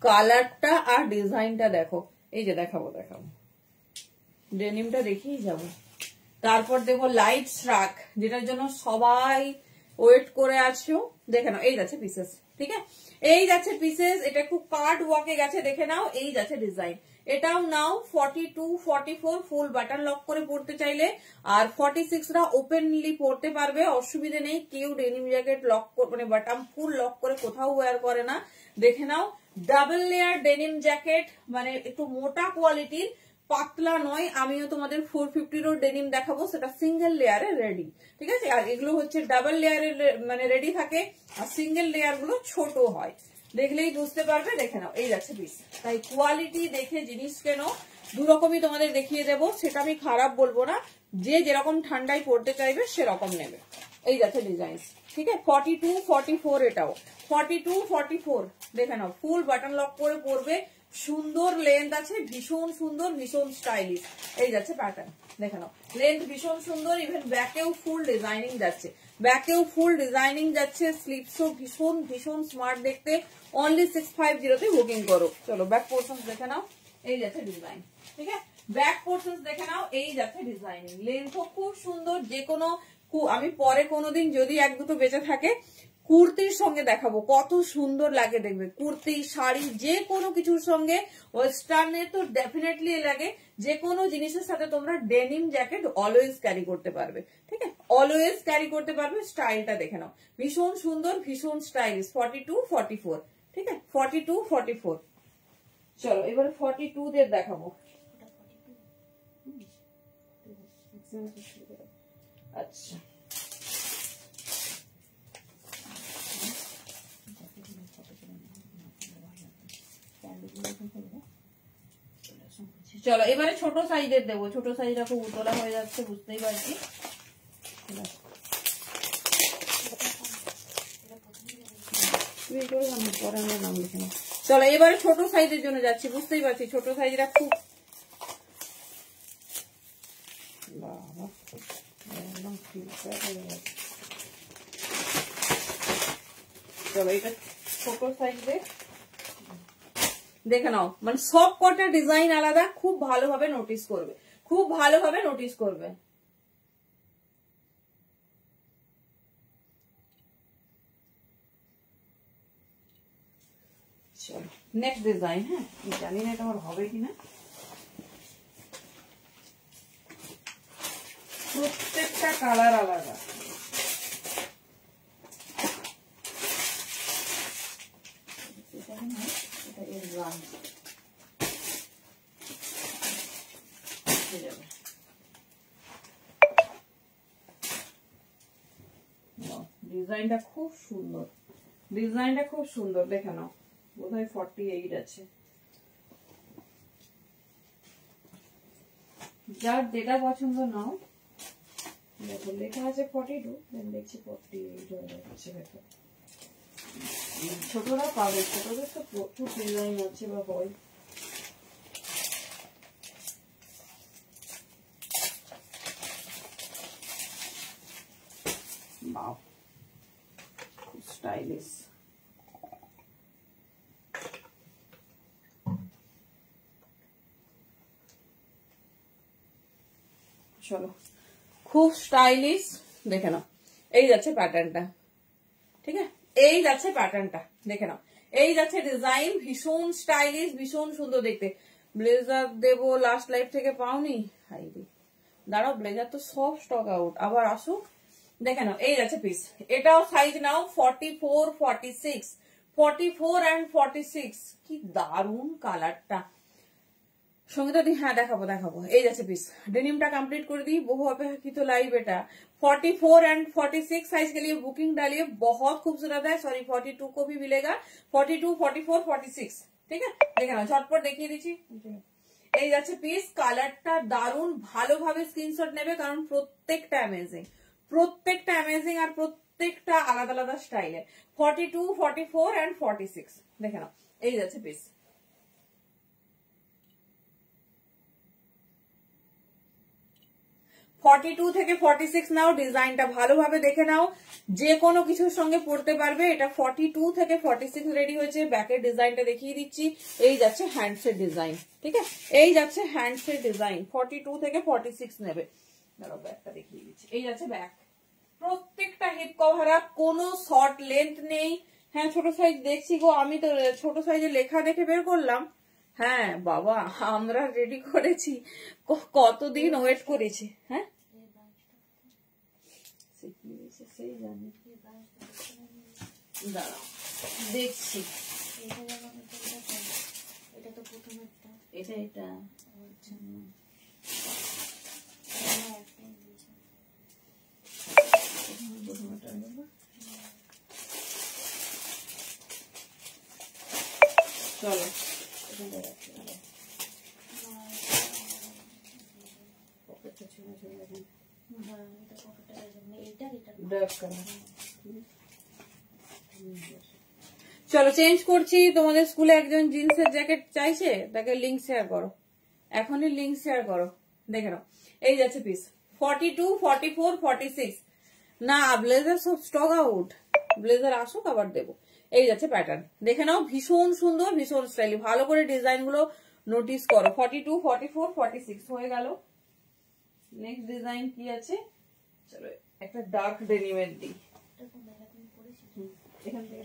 কালারটা আর ডিজাইনটা দেখো, এই যে দেখাবো দেখাবো, ডেনিমটা দেখেই যাবো। তারপর দেখো লাইট শ্রাক, যেটার জন্য সবাই ওয়েট করে আছো, দেখে নাও এই যাচ্ছে পিসেস, ঠিক আছে এই যাচ্ছে পিসেস, এটা একটু কার্ড ওয়ার্কে গেছে, দেখে নাও এই যাচ্ছে ডিজাইন। এটাও নাও 42, 44 ফুল বাটন লক করে পড়তে চাইলে, আর 46রা ওপেনলি পড়তে পারবে, অসুবিধা নেই। কেউ ডেনিম জ্যাকেট লক মানে বাটন ফুল লক করে কোথাও ওয়্যার করে না। দেখে নাও ডাবল লেয়ার ডেনিম জ্যাকেট, মানে একটু মোটা কোয়ালিটির, পাতলা নয়। আমিও তোমাদের 450 ডেনিম দেখাবো, সেটা সিঙ্গেল লেয়ারে রেডি, ঠিক আছে। আর এগুলো হচ্ছে ডাবল লেয়ারে মানে রেডি থাকে, আর সিঙ্গেল লেয়ার গুলো ছোট হয়, দেখলেই বুঝতে পারবে। দেখে নাও এই যাচ্ছে পিস। তাই কোয়ালিটি দেখে জিনিস কেন, দু রকমই তোমাদের দেখিয়ে দেবো, সেটা আমি খারাপ বলবো না। যে যেরকম ঠান্ডায় পড়তে চাইবে সেরকম নেবে। এই যাচ্ছে ডিজাইন, ঠিক আছে 42, 44, এটাও 42, 44। দেখে নাও ফুল বাটন লক করে পড়বে, সুন্দর লেন্থ আছে, ভীষণ সুন্দর, ভীষণ স্টাইলিশ। এই যাচ্ছে প্যাটার্ন, দেখে নাও লেন্থ ভীষণ সুন্দর, ইভেন ব্যাকেও ফুল ডিজাইনিং যাচ্ছে, ব্যাকেও ফুল ডিজাইনিং যাচ্ছে, স্লিপসও ভীষণ ভীষণ স্মার্ট দেখতে। অনলি 650 তে বুকিং করো। চলো ব্যাক পোর্শন দেখে নাও, এই যাচ্ছে ডিজাইন, ঠিক আছে ব্যাক পোর্শন দেখে নাও, এই যাচ্ছে ডিজাইনিং। লেন্থও খুব সুন্দর, যে কোনো আমি পরে কোনোদিন যদি এক দুটো বেঁচে থাকে কুর্তির সঙ্গে দেখাবো, কত সুন্দর লাগে দেখবে। কুর্তি, শাড়ি, যে কোনো কিছুর সঙ্গে, ওয়েস্টার্নে তো ডেফিনেটলি লাগে, যে কোনো জিনিসের সাথে তোমরা ডেনিম জ্যাকেট অলওয়েজ ক্যারি করতে পারবে, ঠিক আছে অলওয়েজ ক্যারি করতে পারবে। স্টাইলটা দেখে নাও ভীষণ সুন্দর, ভীষণ স্টাইলিশ। 42, 44, ঠিক আছে 42, 44। চলো এবারে 42 দের দেখাবো। আচ্ছা চলো এবারে ছোট সাইজের দেবো, ছোট সাইজটা খুব উতলা হয়ে যাচ্ছে বুঝতেই পারছি। চলো এবারে ছোট সাইজের জন্য যাচ্ছি, বুঝতেই পারছি ছোট সাইজটা খুব চলো এটা ছোট সাইজের দেখে নাও, মানে সব কটা ডিজাইন আলাদা, খুব ভালোভাবে নোটিস করবে, খুব ভালোভাবে নোটিস করবে। চলো নেক্সট ডিজাইন। হ্যাঁ জানি না এটা আমার হবে কিনা, প্রত্যেকটা কালার আলাদা। ডিজাইনটা খুব সুন্দর, ডিজাইনটা খুব সুন্দর, দেখে নাও বোধহয় 48 আছে। যার যেটা পছন্দ নাও, দেখো লেখা আছে 42, দেখছি 48 হয়ে যাচ্ছে। দেখো ছোটরা পাবে, ছোটদের তো প্রচুর ডিজাইন আছে বা হয়। বাহ খুব স্টাইলিশ। চলো খুব স্টাইলিশ, দেখে নাও এই যাচ্ছে প্যাটার্নটা, ঠিক আছে এই যাচ্ছে প্যাটার্নটা, দেখে নাও এই যাচ্ছে ডিজাইন, ভীষণ স্টাইলিশ, ভীষণ সুন্দর দেখতে। ব্লেজার দেবো, লাস্ট লাইফ থেকে পাওনি, হাইরে দাঁড়াও ব্লেজার তো সব স্টক আউট, আবার আসুক। দেখে নাও এই যাচ্ছে পিস, এটাও সাইজ নাও 44, 46, 44 and 46। কি দারুন কালারটা, সঙ্গীতা দি, হ্যাঁ দেখাবো দেখাবো। এই যাচ্ছে পিস, डेनिम कंप्लीट कर दी। बहु अपेक्षित लाइव बेटा 44 एंड 46 साइज के लिए बुकिंग डालिए, बहुत खूबसूरत है। सॉरी 42 को भी मिलेगा, 42, 44, 46, ठीक है। দেখে নাও, ঝটপট দেখিয়ে দিচ্ছি। এই যাচ্ছে পিস, কালারটা দারুণ, ভালোভাবে স্ক্রিনশট নেবে কারণ প্রত্যেকটা অ্যামেজিং, প্রত্যেকটা অ্যামেজিং আর প্রত্যেকটা আলাদা আলাদা স্টাইলে। 42, 44 এন্ড 46 দেখে নাও। এই যাচ্ছে পিস, 42 থেকে 46 নাও, ডিজাইনটা ভালোভাবে দেখে নাও, যে কোনো কিছুর সঙ্গে পড়তে পারবে। এটা 42 থেকে 46 রেডি হয়েছে। ব্যাকের ডিজাইনটা দেখিয়ে দিচ্ছি। এই যাচ্ছে হ্যান্ডসেট ডিজাইন, ঠিক আছে। এই যাচ্ছে হ্যান্ডসেট ডিজাইন, 42 থেকে 46 নেবে। দাঁড়াও ব্যাকটা দেখিয়ে দিচ্ছি। এই যাচ্ছে ব্যাক, প্রত্যেকটা হিপ কভার আপ, কোনো শর্ট লেন্থ নেই। হ্যাঁ ছোট সাইজ দেখছি গো, আমি তো ছোট সাইজে লেখা দেখে বের করলাম। হ্যাঁ বাবা, আমরা রেডি করেছি, কতদিন ওয়েট করেছি। হ্যাঁ সেই জানি, দাঁড়াও দেখছি। এটা তো প্রথমেরটা, এটা এটা চলো চলো চেঞ্জ করছি। তোমাদের স্কুলে একজন জিন্সের জ্যাকেট চাইছে, তাকে লিঙ্ক শেয়ার করো, এখনই লিঙ্ক শেয়ার করো, দেখে নাও। এই যাচ্ছে পিস, 42, 44, 46 না। ব্লেজার সব স্টক আউট, ব্লেজার আসুক আবার দেবো। এই যাচ্ছে প্যাটার্ন, দেখে নাও, ভীষণ সুন্দর, ভীষণ স্টাইলি। ভালো করে ডিজাইন গুলো নোটিস করো। 42, 44, 46 হয়ে গেল। নেক্সট ডিজাইন কি আছে, চলো একটা ডার্ক ডেনিমের দিই। এখান থেকে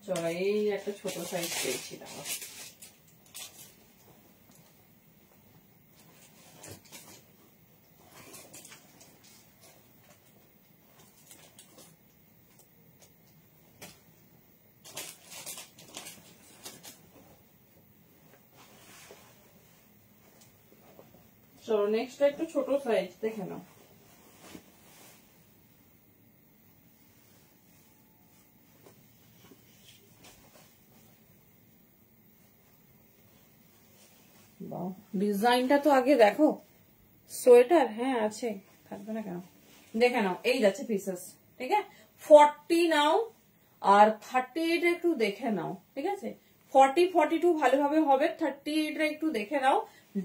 চলো, এই একটা ছোট সাইজ পেয়েছিলাম। চলো নেক্সট একটু ছোট সাইজ দেখে নাও। ডিজাইনটা তো আগে দেখো। সোয়েটার হ্যাঁ আছে, থাকবে না কেন। দেখে নাও, এই যাচ্ছে পিসেস, ঠিক আছে। 40 নাও আর 38 একটু দেখে নাও, ঠিক আছে। 40, 42 ভালোভাবে হবে, 38 একটু দেখে নাও।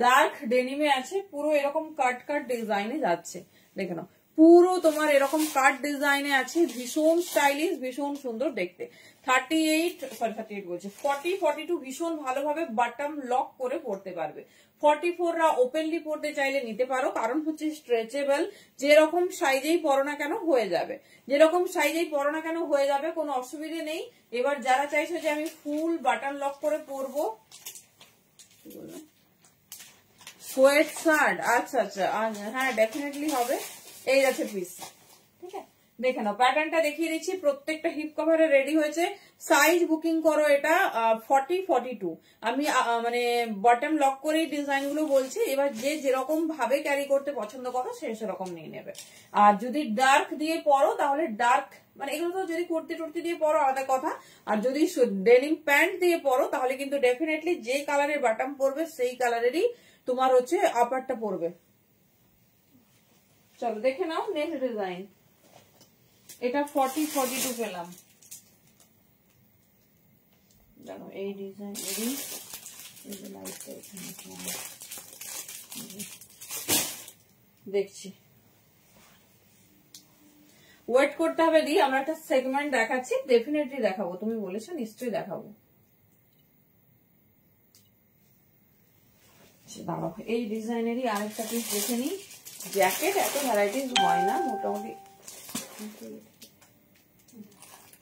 ডার্ক ডেনিমে আছে, পুরো এরকম কাট কাট ডিজাইনে যাচ্ছে, দেখে নাও। পুরো তোমার এরকম কাট ডিজাইনে আছে, ভীষণ স্টাইলিশ, ভীষণ সুন্দর দেখতে। 38 বলছে, 40, 42 ভীষণ ভালোভাবে বাটম লক করে পড়তে পারবে। 44 রা ওপেনলি পড়তে চাইলে নিতে পারো, কারণ হচ্ছে স্ট্রেচেবল, যেরকম সাইজেই পরো না কেন হয়ে যাবে, যেরকম সাইজেই পরো না কেন হয়ে যাবে, কোনো অসুবিধে নেই। এবার যারা চাইছো যে আমি ফুল বাটন লক করে পরবো, সোয়েট শার্ট, আচ্ছা আচ্ছা, হ্যাঁ ডেফিনেটলি হবে। এই আছে পিস, ঠিক আছে। দেখে নাও, প্যাটার্নটা দেখিয়ে দিচ্ছি, প্রত্যেকটা হিপ কভারে রেডি হয়েছে। সাইজ বুকিং করো এটা 40, 42। আমি মানে বটম লক করে ডিজাইন গুলো বলছি, এবার যে যেরকম ভাবে ক্যারি করতে পছন্দ করো সে সেরকম নিয়ে নেবে। আর যদি ডার্ক দিয়ে পরো তাহলে ডার্ক, মানে এগুলো তো যদি কুর্তি টুর্তি দিয়ে পরো আলাদা কথা, আর যদি ডেনিম প্যান্ট দিয়ে পরো তাহলে কিন্তু ডেফিনেটলি যে কালারের বাটম পরবে সেই কালারেরই তোমার হচ্ছে আপারটা পরবে। চলো দেখে নাও নেক্সট ডিজাইন। এটা 40, 42 পেলাম, জানো এই ডিজাইন দেখছি। ওয়েট করতে হবে দি, আমরা একটা সেগমেন্ট দেখাচ্ছি, ডেফিনেটলি দেখাবো, তুমি বলেছো নিশ্চয়ই দেখাবো। দাঁড়াও, এই ডিজাইনেরই আরেকটা পিস দেখে নিই। জ্যাকেট এত ভ্যারাইটিস হয় না মোটামুটি।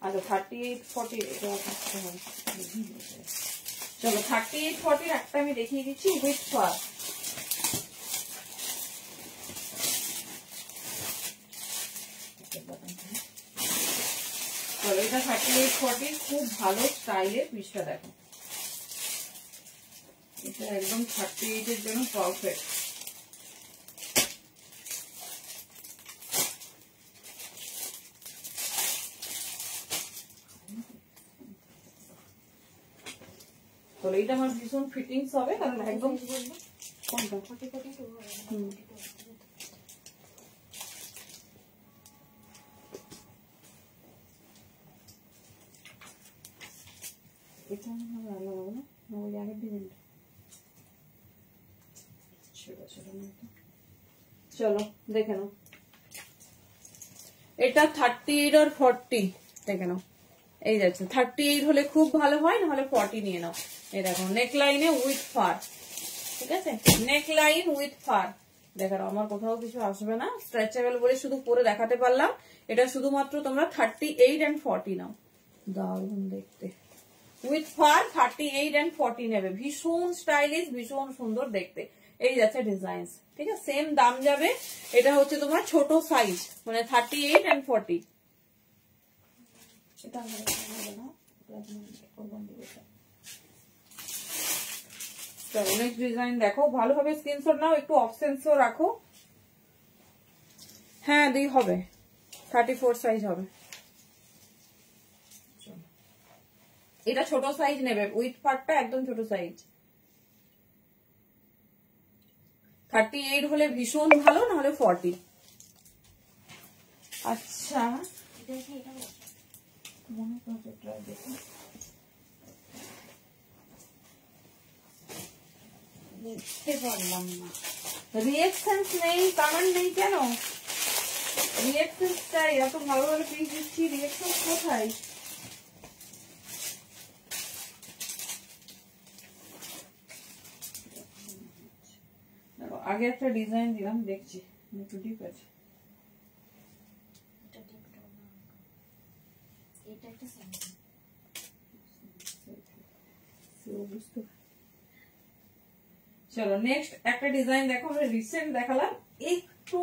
আচ্ছা 38, 40 এটা চলো 38, 40 একটা আমি দেখিয়ে দিচ্ছি উইথ ফার। এটা 38-40 খুব ভালো স্টাইলের পিসটা দেখো, এটা একদম 38 এর জন্য পারফেক্ট। তো এইটা আমার ভীষণ ফিটিংস হবে, কারণ একদম কোনটা এটা ভালো হবে না, ওই আগের ডিজাইনটা। চলো দেখে নাও, এটা 38 আর 40 দেখে নাও। এই যাচ্ছে 38 হলে খুব ভালো হয়, নাহলে 40 নিয়ে নাও। এই দেখো নেকলাইনে উইথ ফার, ঠিক আছে, নেকলাইন উইথ ফার। দেখো আমার কোথাও কিছু আসবে না, স্ট্রেচেবল বলে শুধু পরে দেখাতে পারলাম। এটা শুধুমাত্র তোমরা 38 and 40 নাও, দারুণ দেখতে। উইথ ফার 38 and 40 নেবে, ভীষণ স্টাইলিশ, ভীষণ সুন্দর দেখতে। এই যাচ্ছে ডিজাইন, ঠিক আছে, সেম দাম যাবে। এটা হচ্ছে তোমার ছোট সাইজ, মানে 38 and 40। এটা অনেক ডিজাইন দেখো, ভালোভাবে স্ক্রিনশট নাও, একটু অপশনসও রাখো। হ্যাঁ দিই হবে, 34 সাইজ হবে। এটা ছোট সাইজ নেবে, উইথ পার্টটা একদম ছোট সাইজ। 38 হলে ভীষণ ভালো, নাহলে 40। আচ্ছা বুঝতে পারলাম না, রিঅ্যাকশন নেই, কমেন্ট নেই কেন? রিঅ্যাকশন চাই, এত ভালো ভালো পিস দিচ্ছি, রিঅ্যাকশন কোথায়? আগে একটা ডিজাইন দিলাম, দেখছি একটু ডিপ আছে। চলো নেক্সট একটা ডিজাইন দেখো, আমরা রিসেন্ট দেখালাম, একটু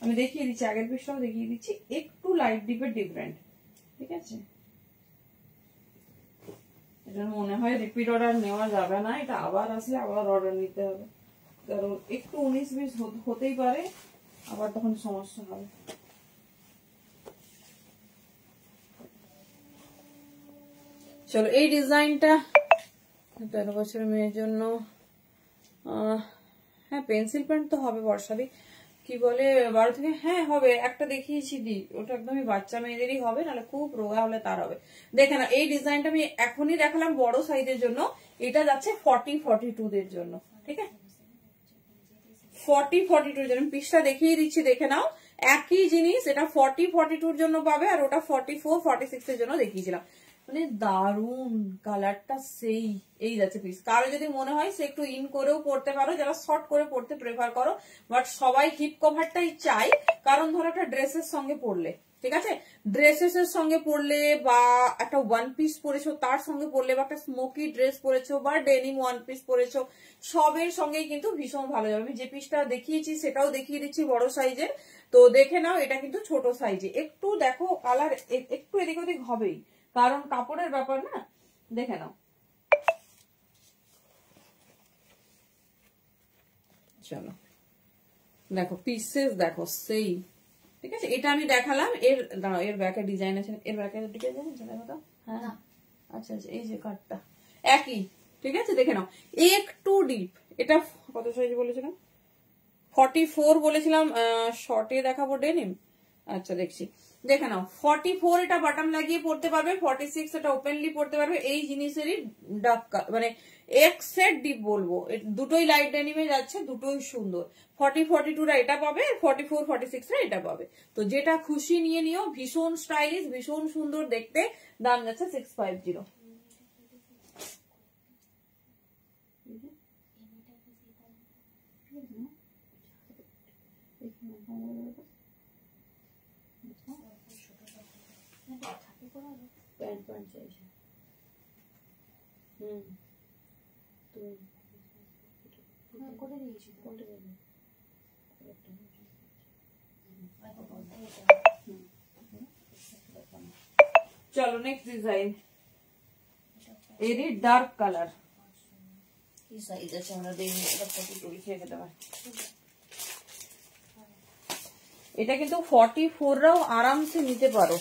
আমি দেখিয়ে দিচ্ছি, আগের পিসটাও দেখিয়ে দিচ্ছি, একটু লাইট ডিপের ডিফারেন্ট, ঠিক আছে। এটা মনে হয় রিপিট অর্ডার নেওয়া যাবে না, এটা আবার আসলে আবার অর্ডার নিতে হবে, কারণ একটু 19-20 হতেই পারে, আবার তখন সমস্যা হবে। চলো এই ডিজাইনটা 13 বছরের মেয়ের জন্য, হ্যাঁ পেন্সিল প্যান্ট তো হবে বর্ষাদি, কি বলে 12 থেকে, হ্যাঁ হবে, একটা দেখিয়েছি দি, ওটা একদমই বাচ্চা মেয়েদেরই হবে, নাহলে খুব রোগা হলে তার হবে। দেখে না এই ডিজাইনটা আমি এখনই দেখালাম বড় সাইজের জন্য, এটা যাচ্ছে 40-42 দের জন্য, ঠিক আছে, 40-42 এর জন্য। পিসটা দেখিয়ে দিচ্ছি, দেখে নাও, একই জিনিস, এটা 40-42 এর জন্য পাবে, আর ওটা 44-46 এর জন্য দেখিয়েছিলাম। মানে দারুন কালারটা সেই। এই যাচ্ছে পিস, কারো যদি মনে হয় সে একটু ইন করেও পড়তে পারো, যারা শর্ট করে পড়তে প্রেফার করো, বাট সবাই হিপ কভারটাই চাই, কারণ ধরো একটা ড্রেসের সঙ্গে পরলে, ঠিক আছে, ড্রেসেস এর সঙ্গে পরলে, বা একটা ওয়ান পিস পরেছো তার সঙ্গে পরলে, বা একটা স্মোকি ড্রেস পরেছো, বা ডেনিম ওয়ান পিস পরেছো, সবের সঙ্গেই কিন্তু ভীষণ ভালো যাবে। আমি যে পিসটা দেখিয়েছি সেটাও দেখিয়ে দিচ্ছি বড় সাইজের, তো দেখে নাও, এটা কিন্তু ছোট সাইজে। একটু দেখো কালার একটু এদিক ওদিক হবেই, কারণ কাপড়ের ব্যাপার না, দেখে নাও। চলো দেখো পিসেস দেখো সেই, ঠিক আছে, এটা আমি দেখালাম। এর দাঁড়াও, এর ব্যাকে ডিজাইন আছে, এর ব্যাকে ডিজাইন আছে দেখো তো, হ্যাঁ আচ্ছা আচ্ছা, এই যে কাটটা একই, ঠিক আছে, দেখে নাও একটু ডিপ। এটা কত সাইজ বলেছিলাম? 44 বলেছিলাম, শর্টে দেখাবো ডেনিম, আচ্ছা দেখছি, দেখে নাও 44 এটা বাটন লাগিয়ে পড়তে পারবে, 46 এটা ওপেনলি পড়তে পারবে। এই জিনিসেরই ডার্ক মানে এক্সেট ডিপ বলবো, দুটোই লাইট ডেনিমে যাচ্ছে, দুটোই সুন্দর। 40-42 রা এটা পাবে, 44-46 রা এটা পাবে। তো যেটা খুশি নিয়ে নিও, ভীষণ স্টাইলিশ, ভীষণ সুন্দর দেখতে। দাম যাচ্ছে 650। চলো নেক্সট ডিজাইন, এরই ডার্ক কালার। কি সাইজ আছে আমরা দেখি, এটা 42 লিখে দিতে পারি। এটা কিন্তু 44 রাও আরামসে নিতে পারো,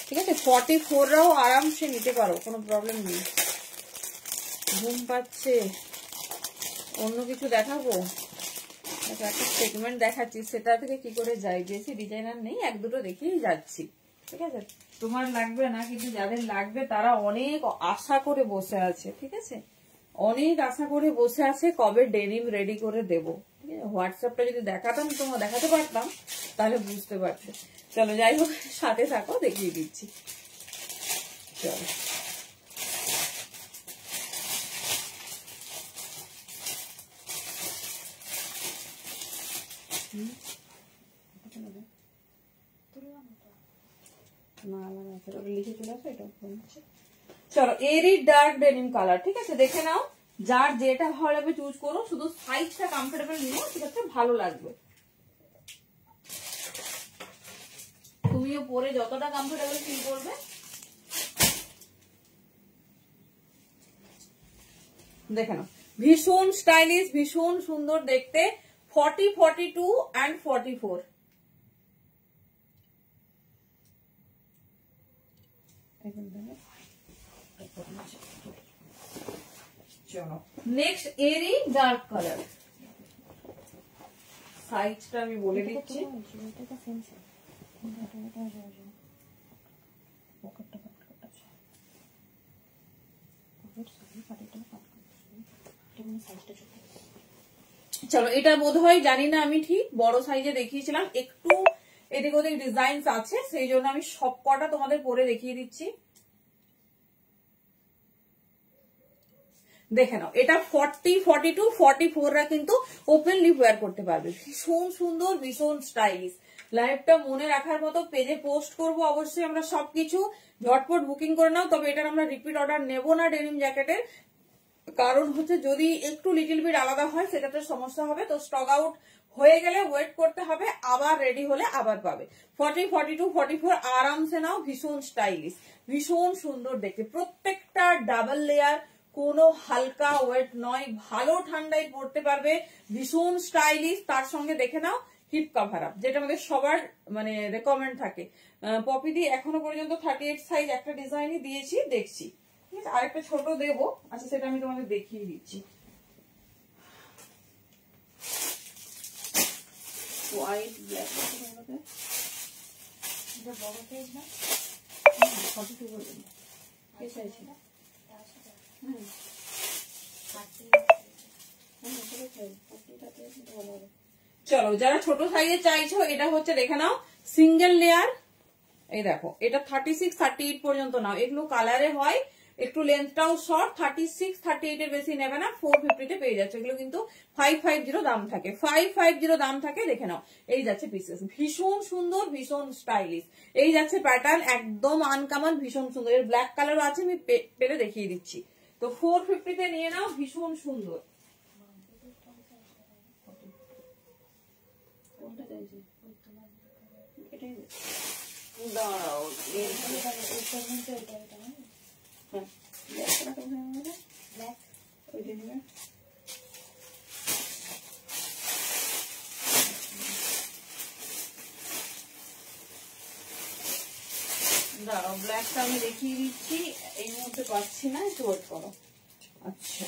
ঠিক আছে? 44 রাও আরামসে নিতে পারো, কোনো প্রবলেম নেই। ঘুম পাচ্ছে, অন্য কিছু দেখাবো? একটা সেগমেন্ট দেখাচ্ছি, সেটা থেকে কি করে যাই, বেশি ডিজাইনার নেই, এক দুটো দেখেই যাচ্ছি, ঠিক আছে? তোমার লাগবে না, কিন্তু যাদের লাগবে তারা অনেক আশা করে বসে আছে, ঠিক আছে? অনেক আশা করে বসে আছে কবে ডেনিম রেডি করে দেবো। হোয়াটসঅ্যাপটা যদি দেখাতাম, তোমার দেখাতে পারতাম, তাহলে বুঝতে পারতে। চলো যাই হোক, সাথে থাকো, দেখিয়ে দিচ্ছি। চলো লিখে চলে আসো, এটা চলো এরই ডার্ক ডেনিম কালার, ঠিক আছে? দেখে নাও, যার যেটা ভালো লাগবে চুজ করো, শুধু সাইজটা কমফোর্টেবল নিও, ঠিক আছে? ভালো লাগবে, তুমিও পরে যতটা কমফোর্টেবল ফিল করবে। দেখে নাও, ভীষণ স্টাইলিশ, ভীষণ সুন্দর দেখতে। 40, 42 and 44। চলো নেক্সট এরই ডার্ক কালার, সাইজটা আমি বলে দিচ্ছি। চলো এটা বোধহয় জানি না, আমি ঠিক বড় সাইজে দেখিয়েছিলাম, একটু এদিক ওদিক ডিজাইন আছে, সেই জন্য আমি সব কটা তোমাদের পরে দেখিয়ে দিচ্ছি। দেখে নাও, এটা 40, 42, 44 রা কিন্তু ওপেনলি ওয়্যার করতে পারবে। ভীষণ সুন্দর, ভীষণ স্টাইলিশ। লাইভটা মনে রাখার মতো, পেজে পোস্ট করব অবশ্যই আমরা সবকিছু, ঝটপট বুকিং করে নাও। তবে এটার আমরা রিপিট অর্ডার নেব না ডেনিম জ্যাকেটের, কারণ হচ্ছে যদি একটু লিটল বিট আলাদা হয় সেটাতে সমস্যা হবে। তো স্টক আউট হয়ে গেলে ওয়েট করতে হবে, আবার রেডি হলে আবার পাবে। 40, 42, 44 আরামসে নাও, ভীষণ স্টাইলিশ, ভীষণ সুন্দর দেখতে। প্রত্যেকটা ডাবল লেয়ার, কোনো হালকা ওয়েট নয়, ভালো ঠান্ডায় পড়তে পারবে, ভীষণ স্টাইলিশ। তার সঙ্গে দেখে নাও হিপ কভার আপ, যেটা আমাদের সবার মানে রেকমেন্ড থাকে। পপিদি এখনো পর্যন্ত 38 সাইজ একটা ডিজাইনই দিয়েছি, দেখছি, ঠিক আছে? আরেকটা ছোট দেবো, আচ্ছা সেটা আমি তোমাদের দেখিয়ে দিচ্ছি। হোয়াইট ব্ল্যাক, এটা বড় সাইজ না? 42 বলুন, কি সাইজ ছিল? চলো যারা ছোট সাইজে চাইছো, এটা হচ্ছে দেখে নাও সিঙ্গেল লেয়ার। এই দেখো, এটা 36, 38 পর্যন্ত নাও, এগুলো কালারে হয়, একটু লেন্থটাও শর্ট। 36, 38 এর বেশি নেবে না, 450 তে পেয়ে যাচ্ছে। এগুলো কিন্তু 550 দাম থাকে, 550 দাম থাকে। দেখে নাও, এই যাচ্ছে পিসেস, ভীষণ সুন্দর, ভীষণ স্টাইলিশ। এই যাচ্ছে প্যাটার্ন, একদম আনকমন, ভীষণ সুন্দর। এর ব্ল্যাক কালারও আছে, আমি পেরে দেখিয়ে দিচ্ছি। তো 450 তে নিয়ে নাও, ভীষণ সুন্দর। দাঁড়াও, দাঁড়াও, ব্ল্যাকটা আমি দেখিয়ে দিচ্ছি, এই মুহূর্তে পাচ্ছি না, একটু ওয়েট করো। আচ্ছা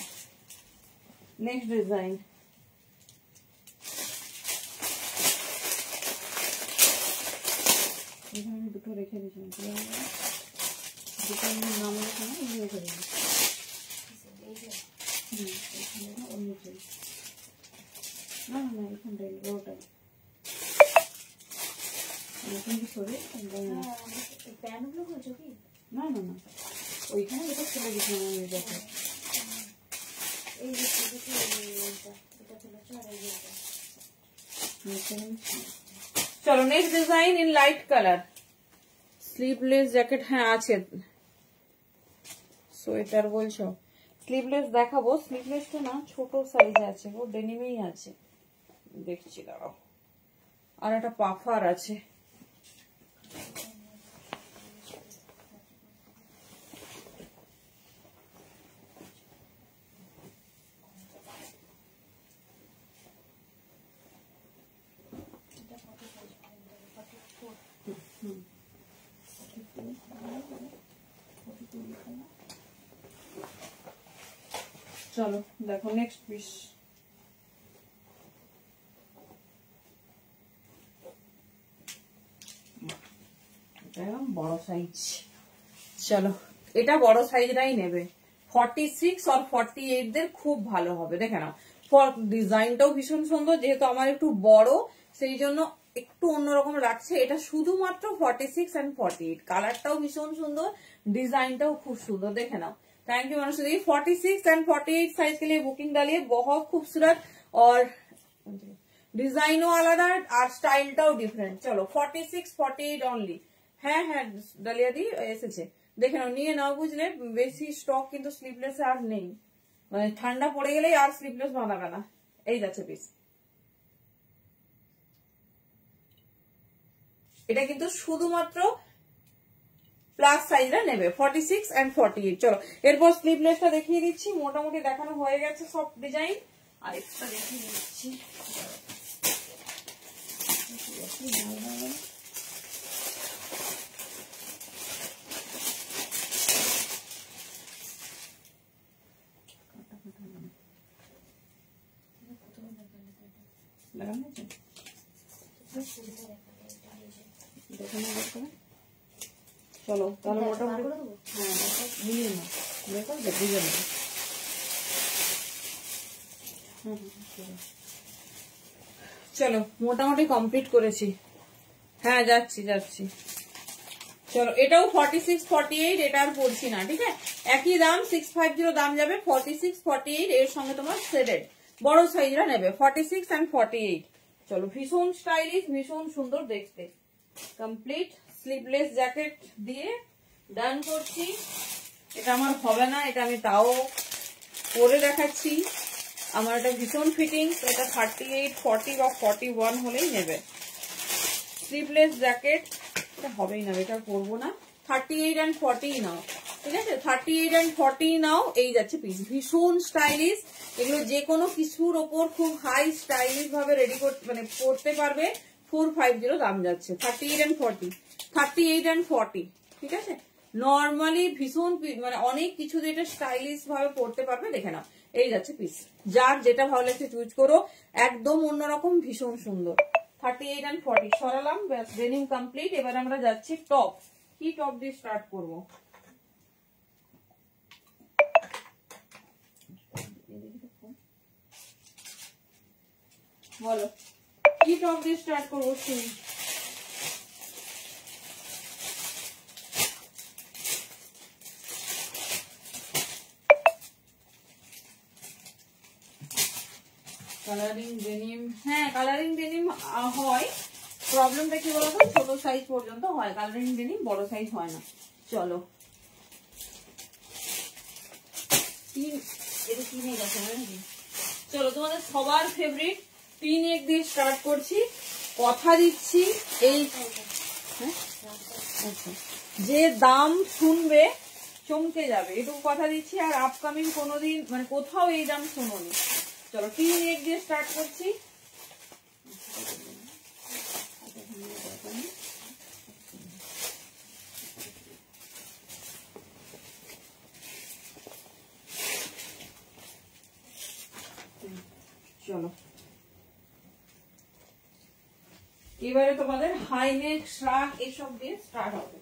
নেক্সট ডিজাইন, এখানে আমি দুটো রেখে দিয়েছিলাম, দুটো নাম রেখে না, এগুলো রেখে দিই। না না না, এখানটাই ওটাই না না না, ওইখানে যেটা ছেলে দিয়েছিলাম আমি দেখো। চলো next design in light colour, sleeveless jacket. হ্যাঁ আছে, সোয়েটার বলছো, স্লিভলেস দেখাবো। স্লিভলেসটা না ছোট সাইজ আছে, ও ডেনিমেই আছে, দেখছি দাঁড়াও। আর একটা পাফার আছে, চলো দেখো নেক্সট পিস, বড় সাইজ। চলো এটা বড় সাইজটাই নেবে, 46 আর 48 দের খুব ভালো হবে। দেখে নাও ডিজাইনটাও ভীষণ সুন্দর, যেহেতু আমার একটু বড় সেই জন্য একটু অন্যরকম লাগছে। এটা শুধুমাত্র 46 and 48, কালারটাও ভীষণ সুন্দর, डिजाइनটাও খুব সুন্দর। দেখে নাও। थैंक यू मनुष्य दी। 46 and 48 साइज के लिए बुकिंग डालिए, बहुत खूबसूरत और ডিজাইনও আলাদা আর স্টাইলটাও ডিফারেন্ট। চলো 46 48 অনলি। হ্যাঁ হ্যাঁ ডালিয়া দি এসেছে, দেখে নাও নিয়ে নাও, বুঝলে? বেশি স্টক কিন্তু স্লিভলেস আর নেই, মানে ঠান্ডা পড়ে গেলেই আর স্লিভলেস বানাবে না। এই যাচ্ছে পিস, এটা কিন্তু শুধুমাত্র প্লাস সাইজটা নেবে 46 and 48। চলো এরপর স্লিভলেসটা দেখিয়ে দিচ্ছি, মোটামুটি দেখানো হয়ে গেছে সব ডিজাইন। আর একটা দেখিয়ে দিচ্ছি, চলো তাহলে মোটামুটি বুঝে না বুঝে না। চলো মোটামুটি কমপ্লিট করেছি। হ্যাঁ যাচ্ছি যাচ্ছি। চলো এটাও 46 48, এটা আর পড়ছি না, ঠিক আছে? একই দাম 650 দাম যাবে, 46 48 এর সঙ্গে তোমার সেটেড বড় সাইজরা নেবে 46 and 48। চলো ভীষণ স্টাইলিশ, ভীষণ সুন্দর দেখতে। কমপ্লিট স্লিভলেস জ্যাকেট দিয়ে ডান করছি। এটা আমার হবে না, এটা আমি তাও পরে দেখাচ্ছি। আমার এটা ভীষণ ফিটিং, এটা 38 40 বা 41 হলেই নেবে। স্লিভলেস জ্যাকেট এটা হবেই না, এটা করবো না। 38 and 40 নাও, ঠিক আছে? 38 and 40 নাও। এই যাচ্ছে পিস, ভীষণ স্টাইলিশ। এগুলো যে কোনো কিছুর ওপর খুব হাই স্টাইলিশ ভাবে রেডি করতে মানে পরতে পারবে। 450 দাম যাচ্ছে। 38 and 40, 38 and 40, ঠিক আছে? নর্মালি ভীষণ মানে অনেক কিছু যেটা স্টাইলিশ ভাবে পরতে পারবে। দেখে নাও এই যাচ্ছে পিস, যার যেটা ভালো লাগছে চুজ করো, একদম অন্যরকম, ভীষণ সুন্দর। 38 and 40 সরালাম, ব্যাস ডেনিম কমপ্লিট। এবার আমরা যাচ্ছি টপ। কি টপ দিয়ে স্টার্ট করবো? বলো কি টপ দিয়ে স্টার্ট করবো? শুনি। কালারিং ডেনিম, হ্যাঁ কালারিং ডেনিম হয়। প্রবলেমটা কি বলতো, ছোট সাইজ পর্যন্ত হয় কালারিং ডেনিম, বড় সাইজ হয় না। চলো চলো তোমাদের সবার ফেভারিট পিন এক দিয়ে স্টার্ট করছি। কথা দিচ্ছি এই যে দাম শুনবে চমকে যাবে, এটুকু কথা দিচ্ছি। আর আপকামিং কোনোদিন মানে কোথাও এই দাম শোনোনি। চলো পিন এক দিয়ে স্টার্ট করছি। চলো এবারে তোমাদের হাই নেক শ্রাগ এসব দিয়ে স্টার্ট হবে।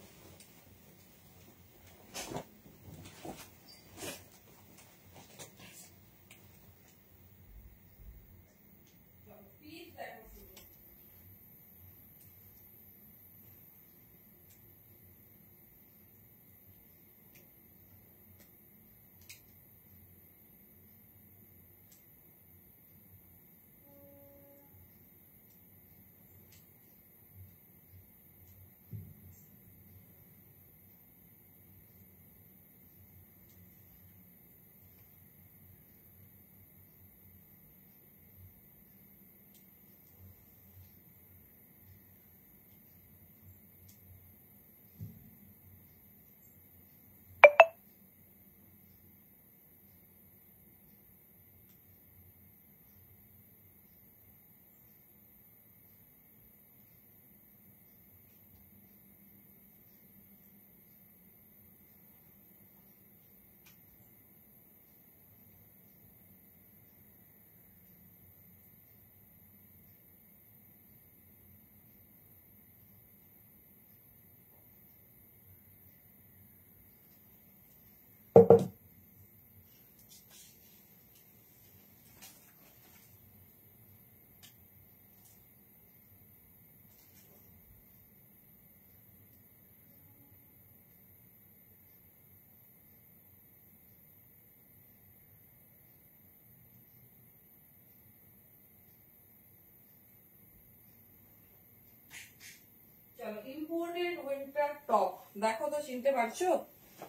উইন্টার টপ, দেখো তো চিনতে পারছো,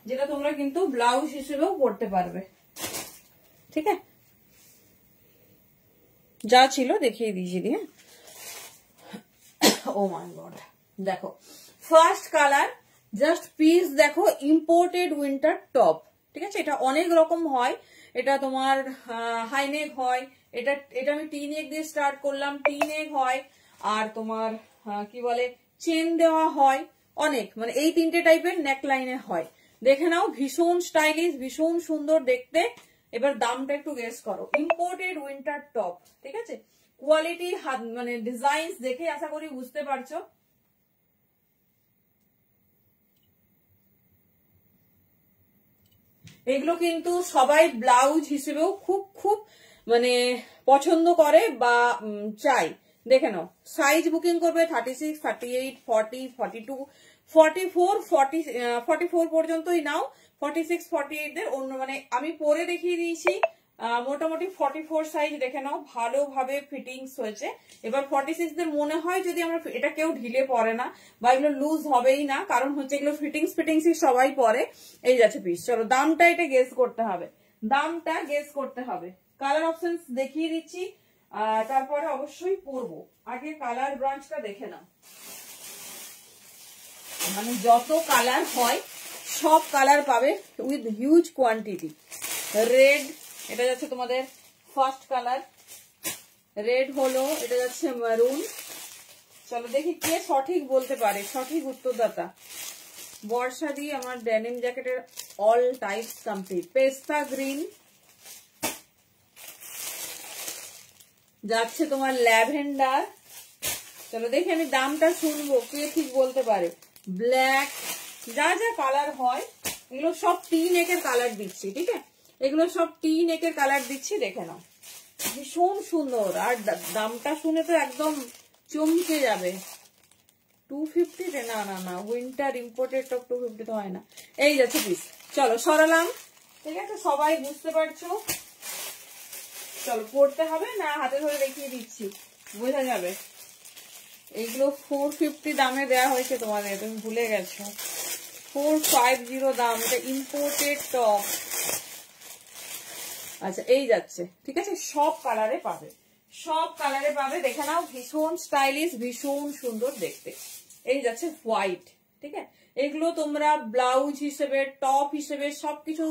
যেটা তোমরা কিন্তু ব্লাউজ হিসেবেও পরতে পারবে। ঠিক আছে, যা ছিল দেখিয়ে দিয়েছি দিয়ে। ও মাই গড, দেখো ফার্স্ট কালার, জাস্ট পিস দেখো, ইম্পোর্টেড উইন্টার টপ। ঠিক আছে, এটা অনেক রকম হয়, এটা তোমার হাই নেক হয়, এটা আমি টি নেক দিয়ে স্টার্ট করলাম, টি নেক হয়, আর তোমার কি বলে চেন দেওয়া হয়, অনেক মানে এই তিনটে টাইপের নেক লাইনে হয়। দেখে নাও, ভীষণ স্টাইলিশ, ভীষণ সুন্দর দেখতে। এবার দামটা একটু গেস করো। ইম্পোর্টেড উইন্টার টপ, ঠিক আছে, কোয়ালিটি মানে ডিজাইন দেখে আশা করি বুঝতে পারছো। এগুলো কিন্তু সবাই ব্লাউজ হিসেবেও খুব খুব মানে পছন্দ করে বা চাই। দেখে নাও, সাইজ বুকিং করবে 36, 38, 40, 42, 44, 44 পর্যন্তই নাও। 46, 48 দের অন্য মানে আমি পরে দেখিয়ে দিয়েছি, মোটামুটি 44 সাইজ দেখে নাও, ভালোভাবে ফিটিংস হয়েছে। এবার 46 দের মনে হয় যদি আমরা, এটা কেউ ঢিলে পরে না বা এগুলো লুজ হবেই না, কারণ হচ্ছে এগুলো ফিটিংস সবাই পরে। এই যাচ্ছে পিস। চলো দামটা এটা গেস করতে হবে, দামটা গেস করতে হবে। কালার অপশন দেখিয়ে দিচ্ছি, তারপরে অবশ্যই পরবো। আগে কালার ব্রাঞ্চটা দেখে নাও, মানে যত কালার হয় সব কালার পাবে উইথ হিউজ কোয়ান্টিটি। রেড, এটা যাচ্ছে তোমাদের ফার্স্ট কালার, রেড হলো, এটা যাচ্ছে মেরুন। চলো দেখি কে সঠিক বলতে পারে, সঠিক উত্তরদাতা। বর্ষা দিয়ে আমার ডেনিম জ্যাকেটের অল টাইপস কমপ্লিট। পেস্তা গ্রিন যাচ্ছে তোমার ল্যাভেন্ডার। চলো দেখি, আমি দামটা শুনবো কে ঠিক বলতে পারে। ব্ল্যাক, যা যা কালার হয় এগুলো সব টি নেকের কালার দিচ্ছি। ঠিক আছে, এগুলো সব টি নেকের কালার দিচ্ছি, দেখে নাও, ভীষণ সুন্দর। আর দামটা শুনে তো একদম চমকে যাবে। 250 না না না, উইন্টার ইম্পোর্টেড টপ 250 তো হয় না। এই যাচ্ছে পিস। চলো সরালাম, ঠিক আছে, সবাই বুঝতে পারছো। চলো পড়তে হবে না, হাতে ধরে দেখিয়ে দিচ্ছি, বোঝা যাবে। এইগুলো 450 দামে দেওয়া হয়েছে তোমাদের, তুমি ভুলে গেছো। 450 দাম, এটা ইম্পোর্টেড টপ। আচ্ছা এই যাচ্ছে, ঠিক আছে, সব কালারে পাবে, সব কালারে পাবে। দেখে নাও, ভীষণ স্টাইলিশ, ভীষণ সুন্দর দেখতে। এই যাচ্ছে হোয়াইট। ঠিক আছে, এগুলো তোমরা ব্লাউজ হিসেবে, টপ হিসেবে সবকিছু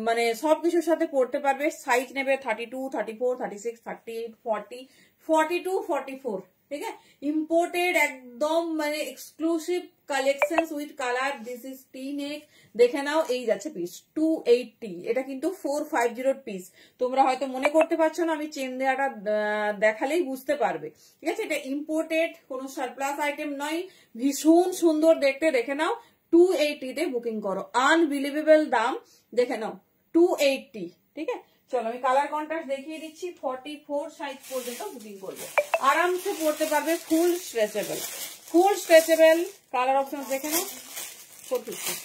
মানে সবকিছুর সাথে পরতে পারবে। সাইজ নেবে 32, 34, 36, 38, 40, 42, 44। ঠিক আছে, ইম্পোর্টেড একদম মানে exclusive collection with colour. This is T neck, দেখে নাও। এই যাচ্ছে পিস 280, এটা কিন্তু 450 পিস। তোমরা হয়তো মনে করতে পারছো না, আমি চেন দেওয়াটা দেখালেই বুঝতে পারবে। ঠিক আছে, এটা ইম্পোর্টেড, কোনো সারপ্লাস আইটেম নয়, ভীষণ সুন্দর দেখতে। দেখে নাও, 280 তে বুকিং করো। আনবিলিভেবল দাম, দেখে নাও 280। ঠিক আছে, চলো আমি কালার কন্ট্রাস্ট দেখিয়ে দিচ্ছি। 44 সাইজ পর্যন্ত বুকিং করবে, আরামসে পড়তে পারবে। ফুল স্ট্রেচেবল, ফুল স্ট্রেচেবল। কালার অপশন দেখে নাও, 450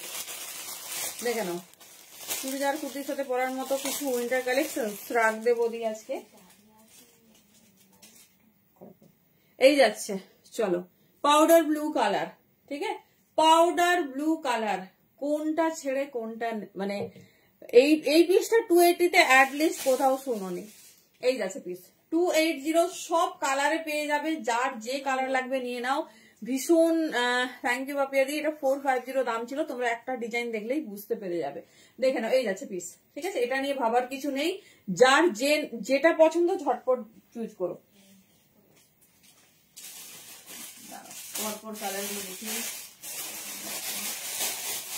দেখে নাও। চুড়িদার কুর্তির সাথে পরার মতো কিছু উইন্টার কালেকশন রাখ দেবো দিয়ে আজকে। এই যাচ্ছে, চলো পাউডার ব্লু কালার। ঠিক আছে, পাউডার ব্লু কালার, কোনটা ছেড়ে কোনটা মানে এই পিসটা 280 তে অ্যাটলিস্ট কোথাও শুনোনি। এই যাচ্ছে পিস 280, সব কালারে পেয়ে যাবে, যার যে কালার লাগবে নিয়ে নাও। ভীষণ থ্যাংক ইউ বাপিয়াদি। এটা 450 দাম ছিল, তোমরা একটা ডিজাইন দেখলেই বুঝতে পেরে যাবে। দেখে নাও, এই যাচ্ছে পিস। ঠিক আছে, এটা নিয়ে ভাবার কিছু নেই, যার যেটা পছন্দ ঝটপট চুজ করো। পরপর কালারগুলো দেখি,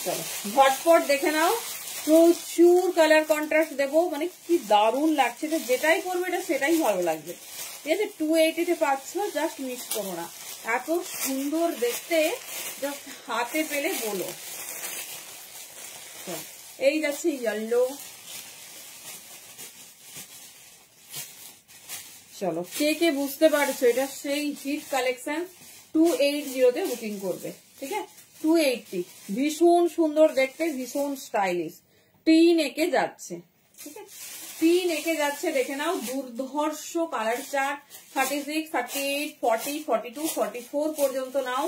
চলো ঝটপট দেখে নাও। প্রচুর কালার কন্ট্রাস্ট দেবো, মানে কি দারুণ লাগছে, যেটাই করবে এটা সেটাই ভালো লাগবে। ঠিক আছে, 280 তে পাচ্ছ, জাস্ট মিস করো না, এত সুন্দর দেখতে, জাস্ট হাতে পেলে বলো। এই যাচ্ছে ইয়েলো। চলো কে কে বুঝতে পারছো, এটা সেই হিট কালেকশন। 280 তে বুকিং করবে। ঠিক আছে, 280, ভীষণ সুন্দর দেখতে, ভীষণ স্টাইলিশ, টি নেকে যাচ্ছে। ঠিক আছে, পি নেকে যাচ্ছে, দেখে নাও দুর্ধর্ষ কালার চার্ট। 36, 38, 40, 42, 44 পর্যন্ত নাও,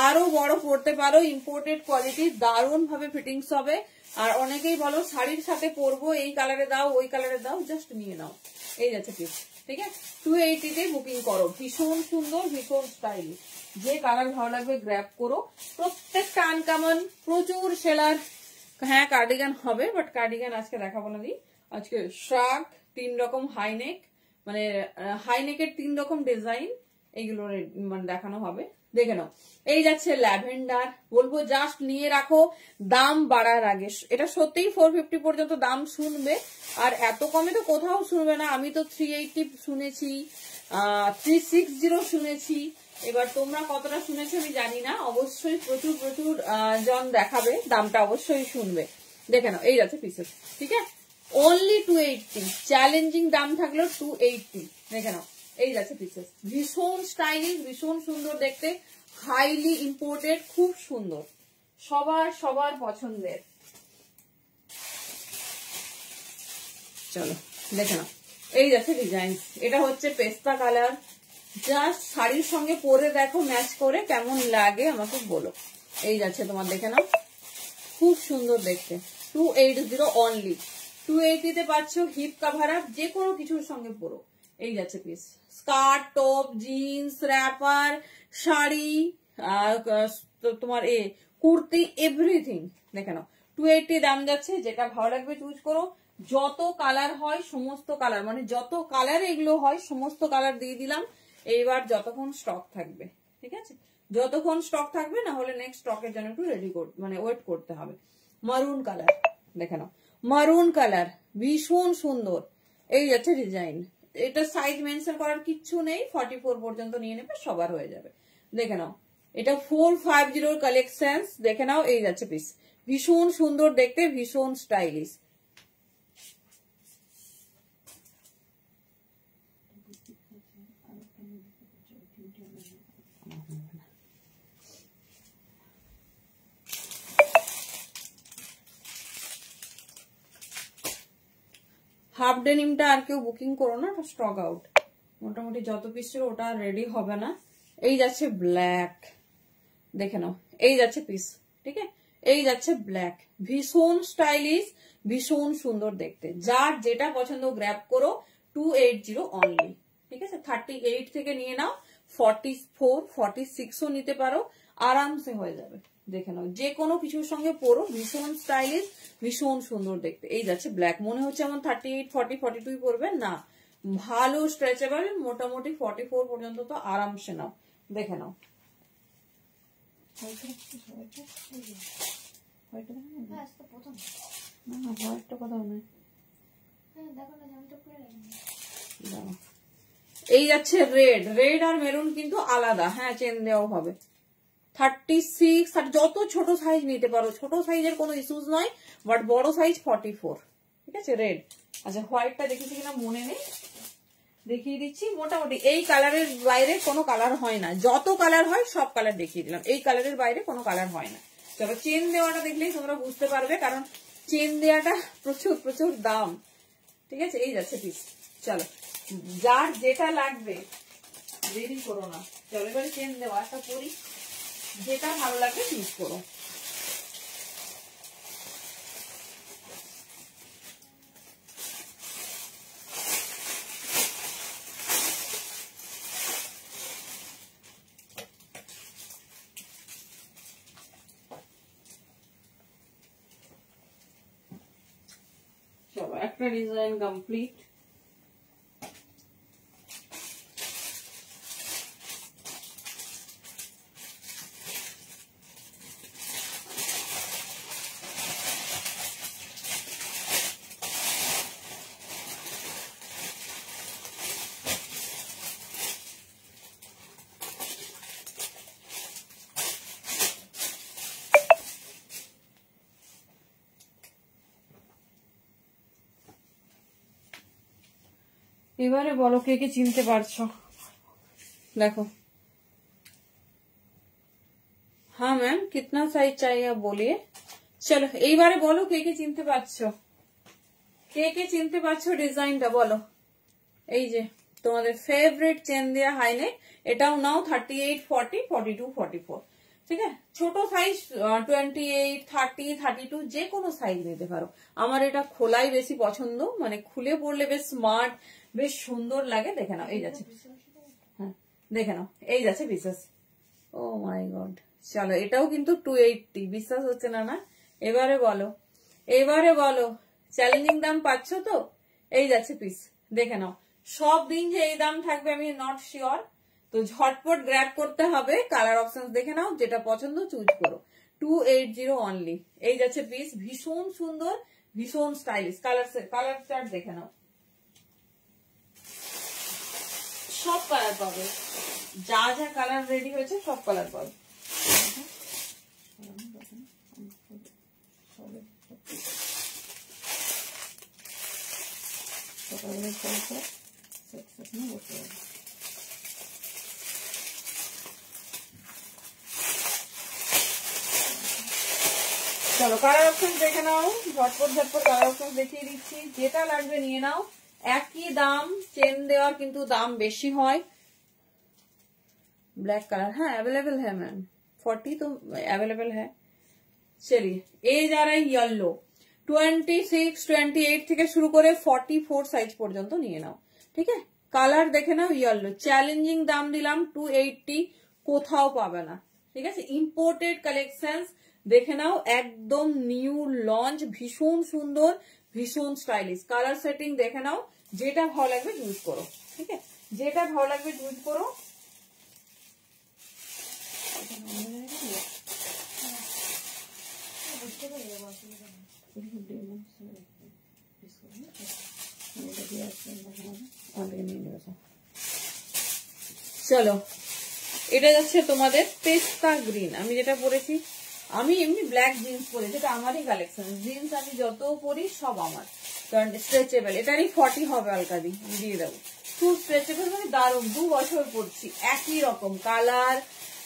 আরো বড় পড়তে পারো। ইম্পোর্টেড কোয়ালিটি, দারুণ ভাবে ফিটিংস হবে। আর অনেকেই বলো শাড়ির সাথে পরবো, এই কালারে দাও ওই কালারে দাও, জাস্ট নিয়ে নাও। এই যাচ্ছে পিস, ঠিক আছে। 280 তে বুকিং করো। ভীষণ সুন্দর, ভীষণ স্টাইলিশ, যে কালার ভালো লাগবে গ্র্যাব করো। প্রত্যেকটা আনকমন, প্রচুর সেলার। হ্যাঁ কার্ডিগান হবে, বাট কার্ডিগান আজকে দেখাবো না। আজকে শার্ট 3 রকম হাইনেক, মানে হাইনেকের 3 রকম ডিজাইন, এইগুলো মানে দেখানো হবে। দেখে নাও, এই যাচ্ছে ল্যাভেন্ডার। বলবো জাস্ট নিয়ে রাখো দাম বাড়ার আগে। এটা সত্যিই 450 পর্যন্ত দাম শুনবে, আর এত কমে তো কোথাও শুনবে না। আমি তো 380 শুনেছি, 360 শুনেছি। এবার তোমরা কতটা শুনেছো আমি জানি না, অবশ্যই প্রচুর প্রচুর জন দেখাবে, দামটা অবশ্যই শুনবে। দেখে নাও, এই যাচ্ছে পিসেস, ঠিক আছে। অনলি 280, চ্যালেঞ্জিং দাম থাকলো 280। দেখে নাও, এই যাচ্ছে পিসেস, ভীষণ স্টাইলিশ, ভীষণ সুন্দর দেখতে, হাইলি ইম্পোর্টেড, খুব সুন্দর, সবার সবার পছন্দের। চলো দেখে নাও, এই যাচ্ছে ডিজাইন। এটা হচ্ছে পেস্তা কালার। জাস্ট শাড়ির সঙ্গে পরে দেখো ম্যাচ করে কেমন লাগে আমাকে বলো। এই যাচ্ছে তোমার, দেখে নাও, খুব সুন্দর দেখতে। 280 অনলি। 280 তে পাচ্ছ হিপ কাভার আপ, যে কোনো কিছুর সঙ্গে পরো। এই যাচ্ছে piece, skirt, top, jeans, wrapper, sari, তোমার কুর্তি, এভরিথিং। দেখে নাও, 280 দাম যাচ্ছে। যেটা ভালো লাগবে চুজ করো। যত কালার হয় সমস্ত কালার, মানে যত কালার এগুলো হয় সমস্ত কালার দিয়ে দিলাম। এইবার যতক্ষণ স্টক থাকবে, ঠিক আছে, যতক্ষণ স্টক থাকবে, না হলে নেক্সট স্টকের জন্য একটু রেডি মানে ওয়েট করতে হবে। মারুন কালার, দেখে নাও, মারুন কালার, ভীষণ সুন্দর। এই যাচ্ছে ডিজাইন। এটা সাইজ মেনশন করার কিচ্ছু নেই, 44 পর্যন্ত নিয়ে নেবে, সবার হয়ে যাবে। দেখে নাও, এটা 450 কালেকশন। দেখে নাও, এই যাচ্ছে পিস, ভীষণ সুন্দর দেখতে, ভীষণ স্টাইলিশ। হাফ ডেনিমটা আর কেউ বুকিং করো না, স্টক আউট। মোটামুটি যত পিস ছিল ওটা রেডি হবে না। এই যাচ্ছে ব্ল্যাক, দেখে নাও, এই যাচ্ছে পিস, ঠিক আছে। এই যাচ্ছে ব্ল্যাক, ভীষণ স্টাইলিশ, ভীষণ সুন্দর দেখতে। যার যেটা পছন্দ গ্র্যাব করো। 280 অনলি, ঠিক আছে। 38 থেকে নিয়ে নাও, 44, 46ও নিতে পারো, আরামসে হয়ে যাবে। দেখে নাও, যে কোনো কিছুর সঙ্গে পরো, ভীষণ স্টাইলিশ, ভীষণ সুন্দর দেখতে। এই যাচ্ছে ব্ল্যাক, মনে হচ্ছে এমন 38, 40, 42 পরবে না, ভালো স্ট্রেচেবল, মোটামুটি 44 পর্যন্ত তো আরামসে নাও। দেখে নাও, এই যাচ্ছে রেড। রেড আর মেরুন কিন্তু আলাদা, হ্যাঁ চেন দেওয়া হবে। 36, আর যত ছোট সাইজ নিতে পারো, ছোট সাইজের কোনো ইস্যুস নয়, বাট বড় সাইজ 44, ঠিক আছে। রেড, আচ্ছা হোয়াইটটা দেখেছি কিনা মনে নেই, দেখিয়ে দিচ্ছি। মোটামুটি এই কালারের বাইরে কোনো কালার হয় না, যত কালার হয় সব কালার দেখিয়ে দিলাম, এই কালারের বাইরে কোনো কালার হয় না। চলো, চেন দেওয়াটা দেখলেই তোমরা বুঝতে পারবে, কারণ চেন দেওয়াটা প্রচুর প্রচুর দাম, ঠিক আছে। এই যাচ্ছে পিস, চলো যার যেটা লাগবে দেরি করো না। চলো এবারে চেন দেওয়া একটা পরি, যেটা ভালো লাগবে চুজ করো। চলো একটা ডিজাইন কমপ্লিট। এবারে বলো কে কে চিনতে পারছো, দেখো। हाँ मैम, कितना साइज चाहिए आप बोलिए। चलो এইবারে বলো কে কে চিনতে পারছো, কে কে চিনতে পারছো ডিজাইনটা বলো। এই যে তোমাদের ফেভারিট চেন দেওয়া হাইনেক, এটাও নাও 38, 40, 42, 44, ঠিক আছে। ছোট সাইজ 28, 30, 32 যে কোনো সাইজ নিতে পারো। আমার এটা খোলাই বেশি পছন্দ, মানে খুলে পড়লে বেশ স্মার্ট, বেশ সুন্দর লাগে। দেখে নাও এই যাচ্ছে, হ্যাঁ দেখে নাও এই যাচ্ছে পিসেস। ও মাই গড, চলো এটাও কিন্তু 280, বিশ্বাস হচ্ছে না না? এবারে বলো, এবারে বলো, চ্যালেঞ্জিং দাম পাচ্ছ তো? এই যাচ্ছে পিস, দেখে নাও। সব দিন যে এই দাম থাকবে আমি নট শিওর, তো ঝটপট গ্র্যাব করতে হবে। কালার অপশন দেখে নাও, যেটা পছন্দ চুজ করো। 280 অনলি। এই যাচ্ছে পিস, ভীষণ সুন্দর, ভীষণ স্টাইলিশ। কালার চার্ট দেখে নাও, সব কালার পাবে, যা যা কালার রেডি হয়েছে সব কালার পাবে। চলো কালার অপশন দেখে নাও, ঝটপট ঝটপট কালার অপশন দেখিয়ে দিচ্ছি, যেটা লাগবে নিয়ে নাও। একই দাম, চেন দেওয়ার কিন্তু দাম বেশি হয়। ब्लैक कलर हाँ अवेलेबल है मैम, 40 तो अवेलेबल है। चलिए ये जा रहा है येलो, 26, 28 থেকে শুরু করে 44 সাইজ পর্যন্ত নিয়ে নাও, ঠিক আছে। কালার দেখে নাও ইয়েলো, চ্যালেঞ্জিং দাম দিলাম 280, কোথাও পাবে না, ঠিক আছে। ইম্পোর্টেড কালেকশন দেখে নাও, একদম নিউ লঞ্চ, ভীষণ সুন্দর, ভীষণ স্টাইলিশ। কালার সেটিং দেখে নাও, যেটা ভালো লাগবে চুজ করো, ঠিক আছে, যেটা ভালো লাগবে চুজ করো। চলো এটা যাচ্ছে তোমাদের পেস্তা গ্রিন। আমি যেটা পরেছি, আমি এমনি ব্ল্যাক জিন্স পরেছি, এটা আমারই কালেকশন। জিন্স আমি যত পরি সব আমার, কারণ স্ট্রেচেবল। এটারই 40 হবে অলকাদি, আমি দিয়ে দেবো। খুব স্ট্রেচেবল, মানে দারুণ, 2 বছর পরছি, একই রকম কালার,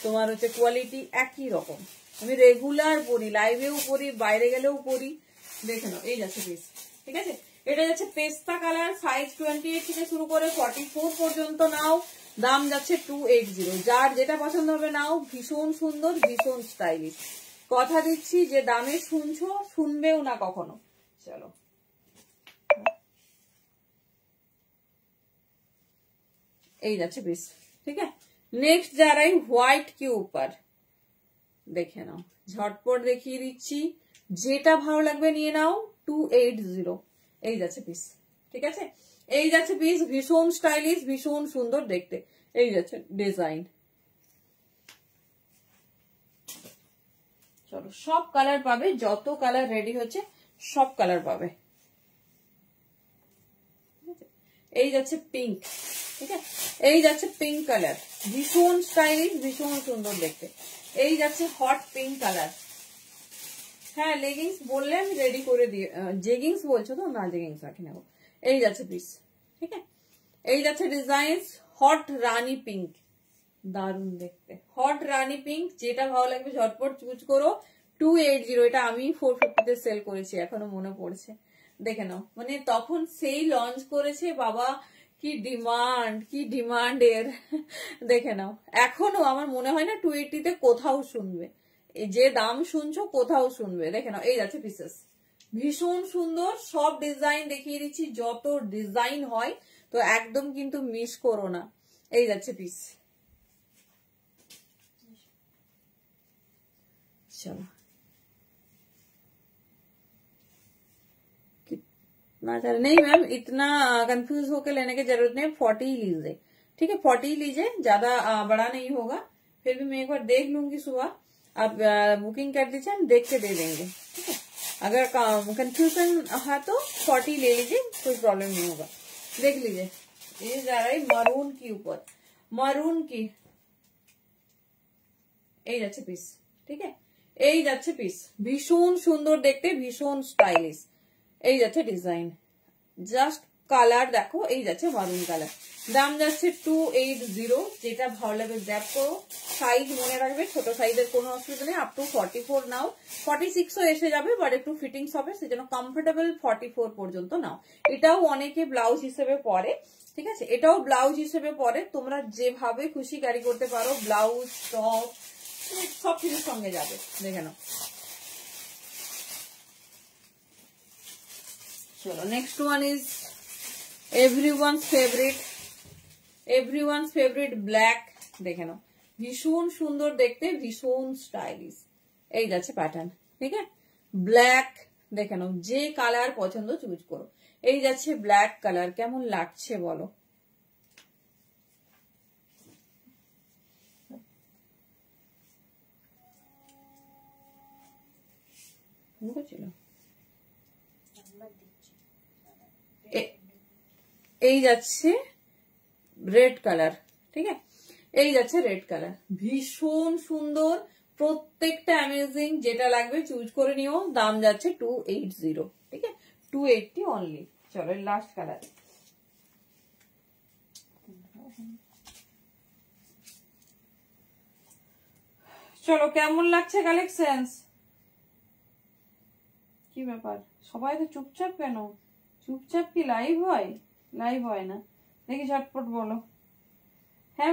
তোমার হচ্ছে কোয়ালিটি একই রকম। আমি রেগুলার পরি, লাইভেও পরি, বাইরে গেলেও পরি। দেখে নাও এই যাচ্ছে পিস, ঠিক আছে। এটা যাচ্ছে পেস্তা কালার, সাইজ 28 থেকে শুরু করে 44 পর্যন্ত নাও। দাম যাচ্ছে 280, যার যেটা পছন্দ হবে নাও। ভীষণ সুন্দর, ভীষণ স্টাইলিশ। কথা দিচ্ছি যে দামে শুনছো, শুনবেও না কখনো। চলো এই যাচ্ছে পিস, ঠিক আছে। नेक्स्ट जा रहा है व्हाइट के ऊपर, देखे नाओ, झटपट देखिए दिच्छी, जेटा भालो लागबे निये नाओ। 280 এই যাচ্ছে পিস, ঠিক আছে। এই যাচ্ছে পিস, ভীষণ স্টাইলিশ, ভীষণ সুন্দর দেখতে। এই যাচ্ছে ডিজাইন। চলো সব কালার পাবে, যত কালার রেডি হচ্ছে সব কালার পাবে। এই যাচ্ছে পিঙ্ক, ঠিক আছে। এই যাচ্ছে পিঙ্ক কালার, ভীষণ স্টাইলিশ, ভীষণ সুন্দর দেখতে। এই যাচ্ছে হট পিঙ্ক কালার। হ্যাঁ লেগিংস বললে আমি রেডি করে দিয়ে, জেগিংস বলছো তো, না জেগিংস রাখি নেবো। এই যাচ্ছে পিস, ঠিক আছে। এই যাচ্ছে ডিজাইন, হট রানী পিঙ্ক, দারুণ দেখতে। হট রানী পিঙ্ক, যেটা ভালো লাগবে ঝটপট চুজ করো। 280, এটা আমি 450 সেল করেছি, এখনো মনে পড়ছে। দেখে নাও, মানে তখন সেই লঞ্চ করেছে বাবা, কি ডিমান্ড, কি ডিমান্ড এর। দেখে নাও, এখনো আমার মনে হয় না 280 কোথাও শুনবে, যে দাম শুনছো কোথাও শুনবে। দেখে নাও এই যাচ্ছে পিসেস, ভীষণ সুন্দর। সব ডিজাইন দেখিয়ে দিচ্ছি, যত ডিজাইন হয় তো একদম কিন্তু মিস করো না। এই যাচ্ছে পিস। चलो कितना चल, नहीं मैम इतना कंफ्यूज होकर लेने की जरूरत नहीं, 40 ही लीजिए, ठीक है। 40 लीजिए, ज्यादा बड़ा नहीं होगा। फिर भी मैं एक बार देख लूंगी सुबह, आप बुकिंग कर दीजिए, हम देख के दे देंगे, ठीक है। अगर कंफ्यूजन है तो 40 ले लीजिए, कोई प्रॉब्लम नहीं होगा। देख लीजिए, ये जा रहा है मरून की ऊपर, मरून की। এই যাচ্ছে পিস, ঠিক আছে। এই যাচ্ছে পিস, ভীষণ সুন্দর দেখতে, ভীষণ স্টাইলিশ। এই যাচ্ছে ডিজাইন, জাস্ট কালার দেখো, এই যাচ্ছে মারুন কালার, দাম যাচ্ছে 280। যেটা ভালো লাগে গ্র্যাব করো। সাইজ মনে রাখবে, ছোট সাইজের কোনো অসুবিধা নেই, আপ টু 44 নাও, 46ও এসে যাবে, বাট একটু ফিটিংস হবে, সেজন্য কমফোর্টেবল 44 পর্যন্ত নাও। এটাও অনেকে ব্লাউজ হিসেবে পরে, ঠিক আছে, এটাও ব্লাউজ হিসেবে পরে, তোমরা যেভাবে খুশি ক্যারি করতে পারো, ব্লাউজ টপ সব কিছুর সঙ্গে যাবে। দেখে নাও। চলো next one is everyone's favourite black. দেখে নাও, ভীষণ সুন্দর দেখতে, ভীষণ স্টাইলিশ। এই যাচ্ছে প্যাটার্ন, ঠিক আছে, ব্ল্যাক। দেখে নাও, যে কালার পছন্দ চুজ করো। এই যাচ্ছে ব্ল্যাক কালার, কেমন লাগছে বলো? এই যাচ্ছে রেড কালার, ঠিক আছে, এই যাচ্ছে রেড কালার, ভীষণ সুন্দর, প্রত্যেকটা অ্যামেজিং। যেটা লাগবে চুজ করে নিও। দাম যাচ্ছে 280, ঠিক আছে, 280 অনলি। চলো লাস্ট কালার। চলো কেমন লাগছে কালেকশনস? কি ব্যাপার, সবাই তো চুপচাপ কেন? চুপচাপ কি লাইভ হয়? লাইভ হয় না, দেখি ঝটপট বলো। হ্যাঁ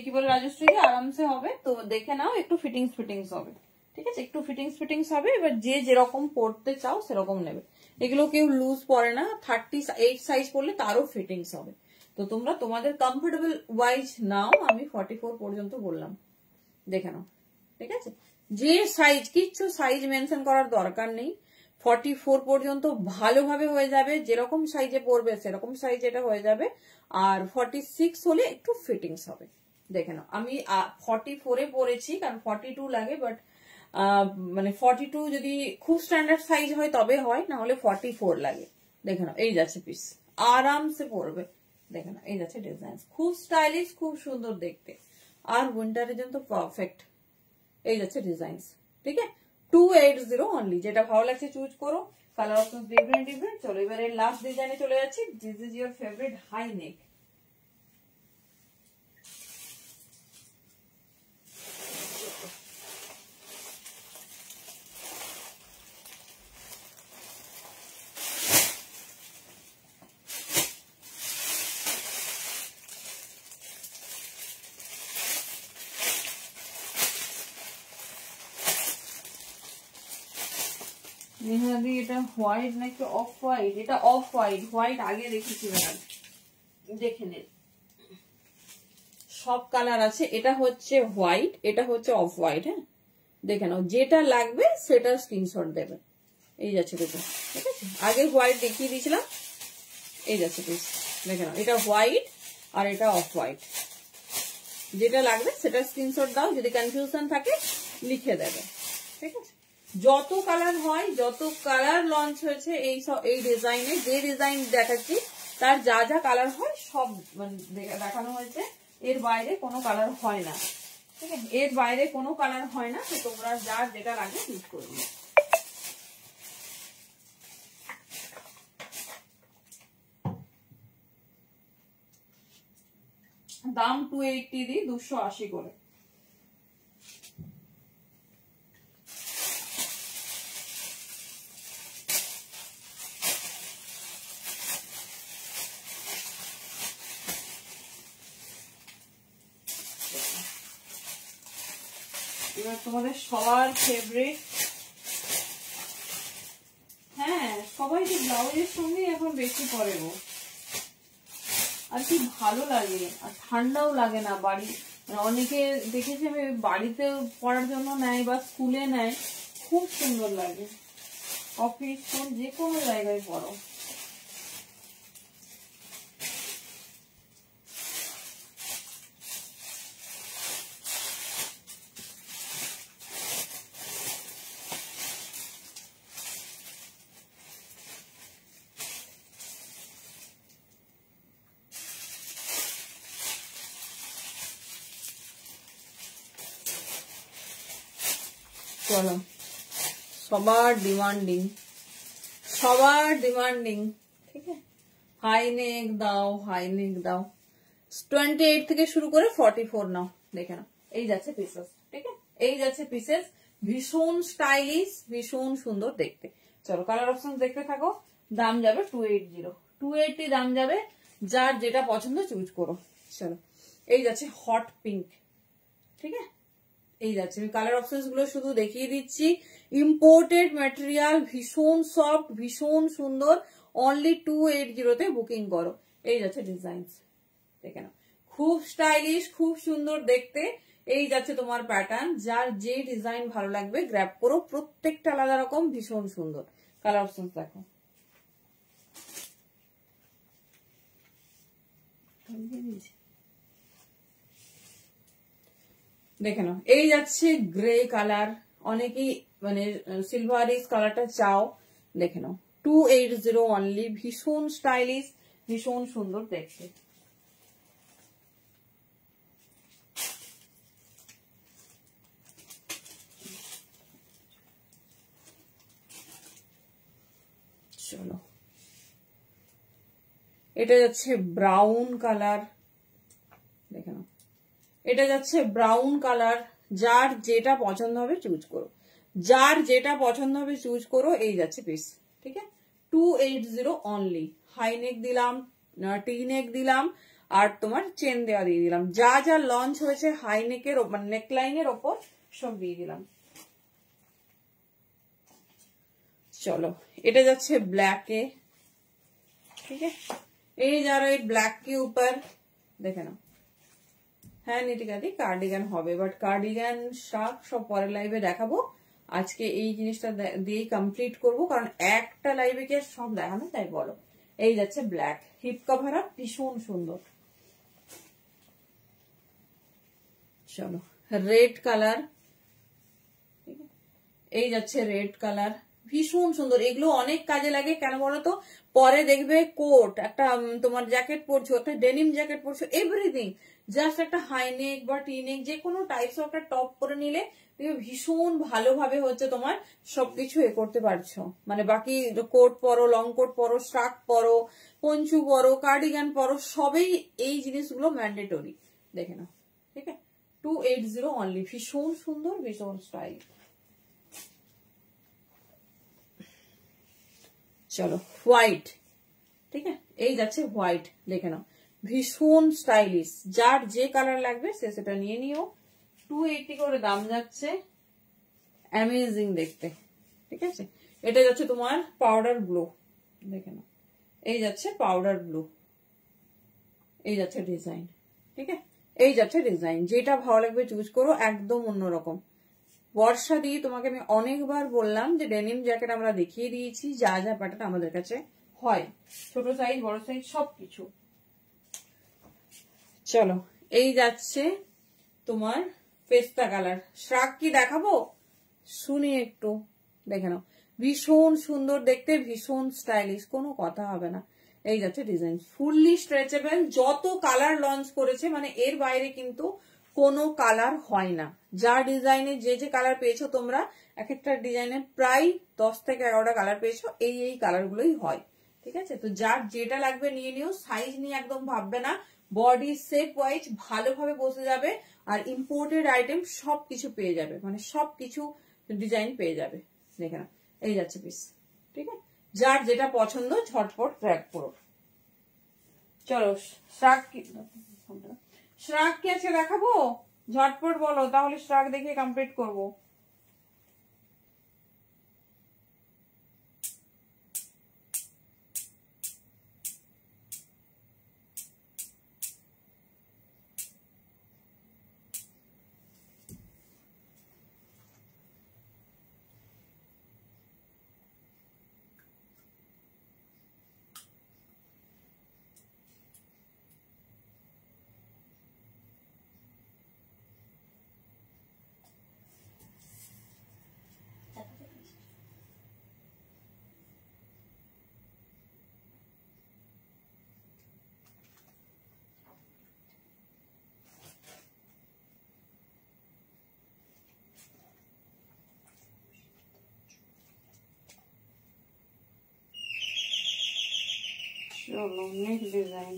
কি বলে রাজশ্রী, আরামসে হবে তো, দেখে নাও, একটু ফিটিংস হবে, ঠিক আছে, একটু ফিটিংস হবে। এবার যে যেরকম পড়তে চাও সেরকম নেবে। এগুলো কেউ লুজ পরে না, 38 সাইজ পড়লে তারও ফিটিংস হবে। তো তোমরা তোমাদের কমফোর্টেবল ওয়াইজ নাও। আমি 44 পর্যন্ত বললাম, দেখে নাও, ঠিক আছে। যে সাইজ, কিচ্ছু সাইজ মেনশন করার দরকার নেই, 44 পর্যন্ত ভালোভাবে হয়ে যাবে। যেরকম সাইজে পড়বে সেরকম সাইজ এটা হয়ে যাবে। আর 46 হলে একটু ফিটিংস হবে। দেখে নাও, আমি 44-এ পরেছি, কারণ 42 লাগে, বাট মানে 42 যদি খুব স্ট্যান্ডার্ড সাইজ হয় তবে হয়, না হলে 44 লাগে। দেখে নাও, এই যাচ্ছে পিস, আরামসে পড়বে। দেখে নাও, এই যাচ্ছে ডিজাইন, খুব স্টাইলিশ, খুব সুন্দর দেখতে, আর উইন্টারের জন্য তো পারফেক্ট। এই যাচ্ছে ডিজাইন, ঠিক আছে, 280 অনলি। যেটা ভালো লাগছে চুজ করো। Colour option different. চলো এবারে লাস্ট ডিজাইনে চলে যাচ্ছি। This is your favourite high neck. নেহাদি এটা হোয়াইট নাকি অফ হোয়াইট? এটা অফ হোয়াইট, হোয়াইট আগে দেখেছিলাম, দেখে নে, সব কালার আছে। এটা হচ্ছে হোয়াইট, এটা হচ্ছে অফ হোয়াইট। হ্যাঁ, দেখে নাও, যেটা লাগবে সেটা স্ক্রিনশট দেবে। এই যাচ্ছে দেখো, ঠিক আছে, আগে হোয়াইট দেখিয়ে দিয়েছিলাম। এই যাচ্ছে পিস, দেখে নাও, এটা হোয়াইট আর এটা অফ হোয়াইট। যেটা লাগবে সেটা স্ক্রিনশট দাও, যদি কনফিউশন থাকে লিখে দেবে, ঠিক আছে। যত কালার হয়, যত কালার লঞ্চ হয়েছে এই ডিজাইনে, যে ডিজাইন দেখাচ্ছি তার যা যা কালার হয় সব দেখানো হয়েছে। এর বাইরে কোনো কালার হয় না, ঠিক আছে, এর বাইরে কোনো কালার হয় না। তো তোমরা যার যেটা লাগে চুজ করবে। দাম 280 দিই, 280 করে। এবার তোমাদের সবার ফেভারিট, হ্যাঁ সবাই তো ব্লাউজের সঙ্গে এখন বেশি পরে গো, আর কি ভালো লাগে, আর ঠান্ডাও লাগে না। বাড়ি অনেকে দেখেছি আমি, বাড়িতে পরার জন্য নেয় বা স্কুলে নেয়, খুব সুন্দর লাগে। অফিস যে কোনো জায়গায় পরো। চলো, সবার ডিমান্ডিং, ঠিক আছে, হাই নেক দাও, হাই নেক দাও। 28 থেকে শুরু করে 44 নাও, দেখে নাও। এই যাচ্ছে পিসেস, ঠিক আছে, এই যাচ্ছে পিসেস। ভীষণ স্টাইলিশ, ভীষণ সুন্দর দেখতে। চলো কালার অপশন দেখতে থাকো। দাম যাবে 280, 280 দাম যাবে। যার যেটা পছন্দ চুজ করো। চলো এই যাচ্ছে হট পিঙ্ক, ঠিক আছে, এই যাচ্ছে। আমি কালার অপশনস গুলো শুধু দেখিয়ে দিচ্ছি। ইম্পোর্টেড ম্যাটেরিয়াল, ভীষণ সফট, ভীষণ সুন্দর। অনলি 280 তে বুকিং করো। এই যাচ্ছে ডিজাইন, দেখে নাও, খুব স্টাইলিশ, খুব সুন্দর দেখতে। এই যাচ্ছে তোমার প্যাটার্ন। যার যে ডিজাইন ভালো লাগবে গ্র্যাব করো, প্রত্যেকটা আলাদা রকম, ভীষণ সুন্দর। কালার অপশন দেখো, দেখে নাও। এই যাচ্ছে গ্রে কালার, অনেকেই মানে সিলভারিস কালারটা চাও, দেখে নাও। 280 অনলি, ভীষণ স্টাইলিশ, ভীষণ সুন্দর দেখতে। চলো এটা যাচ্ছে ব্রাউন কালার, দেখে নাও, এটা যাচ্ছে ব্রাউন কালার। যার যেটা পছন্দ হবে চুজ করো, যার যেটা পছন্দ হবে চুজ করো। এই যাচ্ছে পিস, ঠিক আছে, 280 অনলি। হাই নেক দিলাম, টি নেক দিলাম, আর তোমার চেন দেওয়া দিয়ে দিলাম। যা যা লঞ্চ হয়েছে হাই নেকের মানে নেকলাইনের ওপর সব দিয়ে দিলাম। চলো এটা যাচ্ছে ব্ল্যাকে, ठीक है, ये जा रहा है ब्लैक के ऊपर, देखे ना। হ্যাঁ নিটিকা দি কার্ডিগান হবে, বাট কার্ডিগান শাক সব পরের লাইভে দেখাবো। আজকে এই জিনিসটা দিয়েই কমপ্লিট করব, কারণ একটা লাইভে কি সব দেখানো, তাই বলো। এই যাচ্ছে ব্ল্যাক, হিপ কভার আপ, ভীষণ সুন্দর। চলো রেড কালার, এই যাচ্ছে রেড কালার, ভীষণ সুন্দর। এগুলো অনেক কাজে লাগে, কেন বলতো, পরে দেখবে কোট একটা তোমার জ্যাকেট পরছো, একটা ডেনিম জ্যাকেট পরছো, এভরিথিং জাস্ট একটা হাইনেক বা টিনেক যে কোনো টাইপস একটা টপ পরে নিলে ভীষণ ভালোভাবে হচ্ছে তোমার সবকিছু এ করতে পারছো। মানে বাকি কোট পরো, লং কোট পরো, স্ট্রাক পরো, পঞ্চু পরো, কার্ডিগান পরো, সবেই এই জিনিসগুলো ম্যান্ডেটরি। দেখে নাও, ঠিক আছে, 280 অনলি, ভীষণ সুন্দর, ভীষণ স্টাইল। চলো হোয়াইট, ঠিক আছে, এই যাচ্ছে হোয়াইট, দেখে নাও, ভীষণ স্টাইলিশ। যার যে কালার লাগবে সে সেটা নিয়ে নিও। 280 করে দাম যাচ্ছে, অ্যামেজিং দেখতে, ঠিক আছে। এটা যাচ্ছে তোমার পাউডার ব্লু, দেখে নাও, এই যাচ্ছে পাউডার ব্লু, এই যাচ্ছে ডিজাইন, ঠিক আছে, এই যাচ্ছে ডিজাইন। যেটা ভালো লাগবে চুজ করো, একদম অন্যরকম। বর্ষা দিয়ে তোমাকে আমি অনেকবার বললাম যে ডেনিম জ্যাকেট আমরা দেখিয়ে দিয়েছি, যা যা প্যাটার্ন আমাদের কাছে হয়, ছোট সাইজ বড় সাইজ সবকিছু। চলো এই যাচ্ছে তোমার পেস্তা কালার। শ্রাক কি দেখাবো, শুনি একটু, দেখে নাও, ভীষণ সুন্দর দেখতে, ভীষণ স্টাইলিশ, কোনো কথা হবে না। এই যাচ্ছে ডিজাইন, ফুললি স্ট্রেচেবল। যত কালার লঞ্চ করেছে মানে এর বাইরে কিন্তু কোনো কালার হয় না। যা ডিজাইনে যে যে কালার পেয়েছো তোমরা, এক একটা ডিজাইনে প্রায় 10 থেকে 11টা কালার পেয়েছো, এই কালারগুলোই হয়, ঠিক আছে। তো যার যেটা লাগবে নিয়ে নিও, সাইজ নিয়ে একদম ভাববে না, বডি শেপ ওয়াইজ ভালোভাবে বসে যাবে। আর ইম্পোর্টেড আইটেম সবকিছু পেয়ে যাবে, মানে সবকিছু ডিজাইন পেয়ে যাবে, দেখে না। এই যাচ্ছে পিস, ঠিক আছে, যার যেটা পছন্দ ঝটপট ট্র্যাক করো। চলো শ্রাক কি, শ্রাক কি আছে দেখাবো, ঝটপট বলো, তাহলে শ্রাক দেখে কমপ্লিট করবো। চলো নেক্সট ডিজাইন।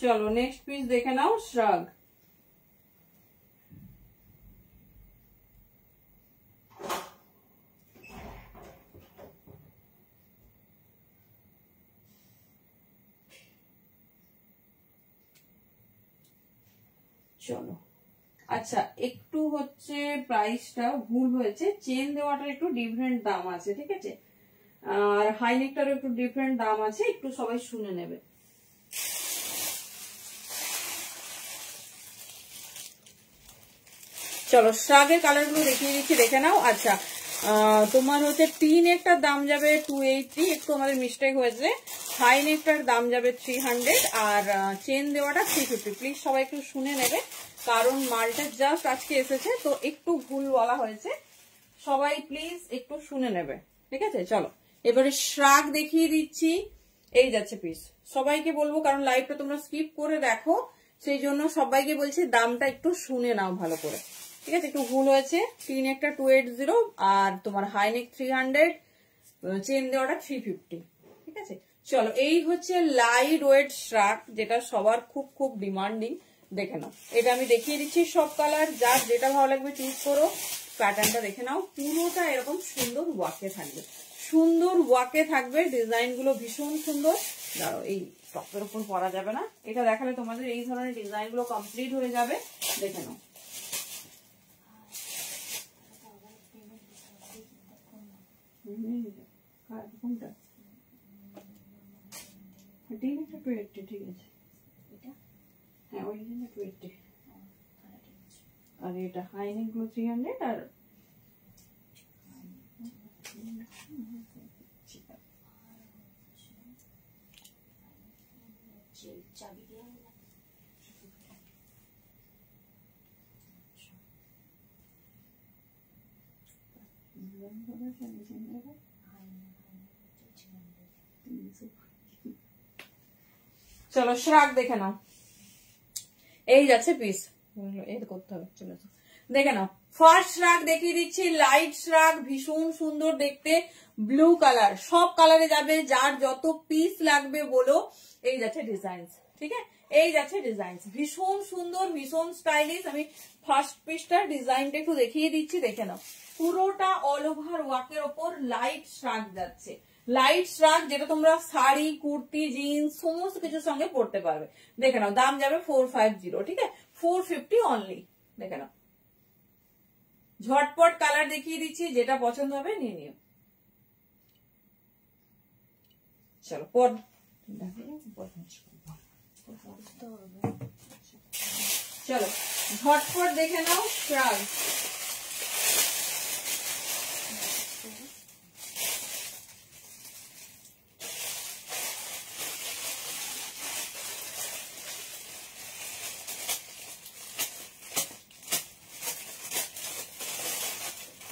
চলো নেক্সট পিস দেখে নাও, শ্রাগ। চলো আচ্ছা, একটু হচ্ছে প্রাইসটা ভুল হয়েছে, চেন দেওয়াটার একটু ডিফারেন্ট দাম আছে, ঠিক আছে, আর হাই নেকটারও একটু ডিফারেন্ট দাম আছে, একটু সবাই শুনে নেবে। চলো শ্রাগের কালার গুলো দেখিয়ে দিচ্ছি, দেখে নাও। আচ্ছা তোমার হচ্ছে টি নেকটার দাম যাবে 280, একটু আমাদের মিস্টেক হয়েছে। হাই নেকটার দাম যাবে 300 আর চেন দেওয়াটা 350। প্লিজ সবাই একটু শুনে নেবে, কারণ মালটা জাস্ট আজকে এসেছে তো একটু ভুল বলা হয়েছে, সবাই প্লিজ একটু শুনে নেবে, ঠিক আছে। চলো এবারে শ্রাগ দেখিয়ে দিচ্ছি। এই যাচ্ছে পিস, সবাইকে বলবো কারণ লাইভটা তোমরা স্কিপ করে দেখো, সেই জন্য সবাইকে বলছি দামটা একটু শুনে নাও ভালো করে, ঠিক আছে। একটু ভুল হয়েছে, তিন একটা 280 আর তোমার হাইনেক 300, চেন দেওয়াটা 350, ঠিক আছে। চলো এই হচ্ছে লাইট ওয়েট শ্রাগ, যেটা সবার খুব খুব ডিমান্ডিং। দেখে নাও, এটা আমি দেখিয়ে দিচ্ছি সব কালার, যার যেটা ভালো লাগবে চুজ করো। প্যাটার্নটা দেখে নাও, পুরোটা এরকম সুন্দর ওয়াকে থাকবে, সুন্দর ওয়াকে থাকবে, ডিজাইন গুলো ভীষণ সুন্দর। দাঁড়ো, এই টপের উপর পরা যাবে না, এটা দেখালে তোমাদের এই ধরনের ডিজাইন গুলো কমপ্লিট হয়ে যাবে। দেখে নাও, ঠিক আছে, হ্যাঁ ওই 280 আর এটা হাইনেক গুলো 300 আর চলো শ্রাগ দেখে নাও। এই যাচ্ছে পিস, এই করতে হবে, চলে দেখে নাও। ফার্স্ট শ্রাগ দেখিয়ে দিচ্ছি, লাইট শ্রাগ, ভীষণ সুন্দর দেখতে, ব্লু কালার, সব কালারে যাবে, যার যত পিস লাগবে বলো। এই যাচ্ছে ডিজাইন, ঠিক আছে, এই যাচ্ছে ডিজাইন, ভীষণ সুন্দর, ভীষণ স্টাইলিশ। আমি ফার্স্ট পিসটার ডিজাইনটা একটু দেখিয়ে দিচ্ছি, দেখে নাও। পুরোটা অল ওভার ওয়ার্কের ওপর লাইট শ্রাগ যাচ্ছে, লাইট শ্রাগ, যেটা তোমরা শাড়ি, কুর্তি, জিন্স সমস্ত কিছুর সঙ্গে পরতে পারবে। দেখে নাও, দাম যাবে 450, ঠিক আছে, 450 অনলি। দেখে নাও, ঝটপট কালার দেখিয়ে দিচ্ছি, যেটা পছন্দ হবে নিয়ে নিও। চলো পর, চলো ঝটপট দেখে নাও শ্রাগ।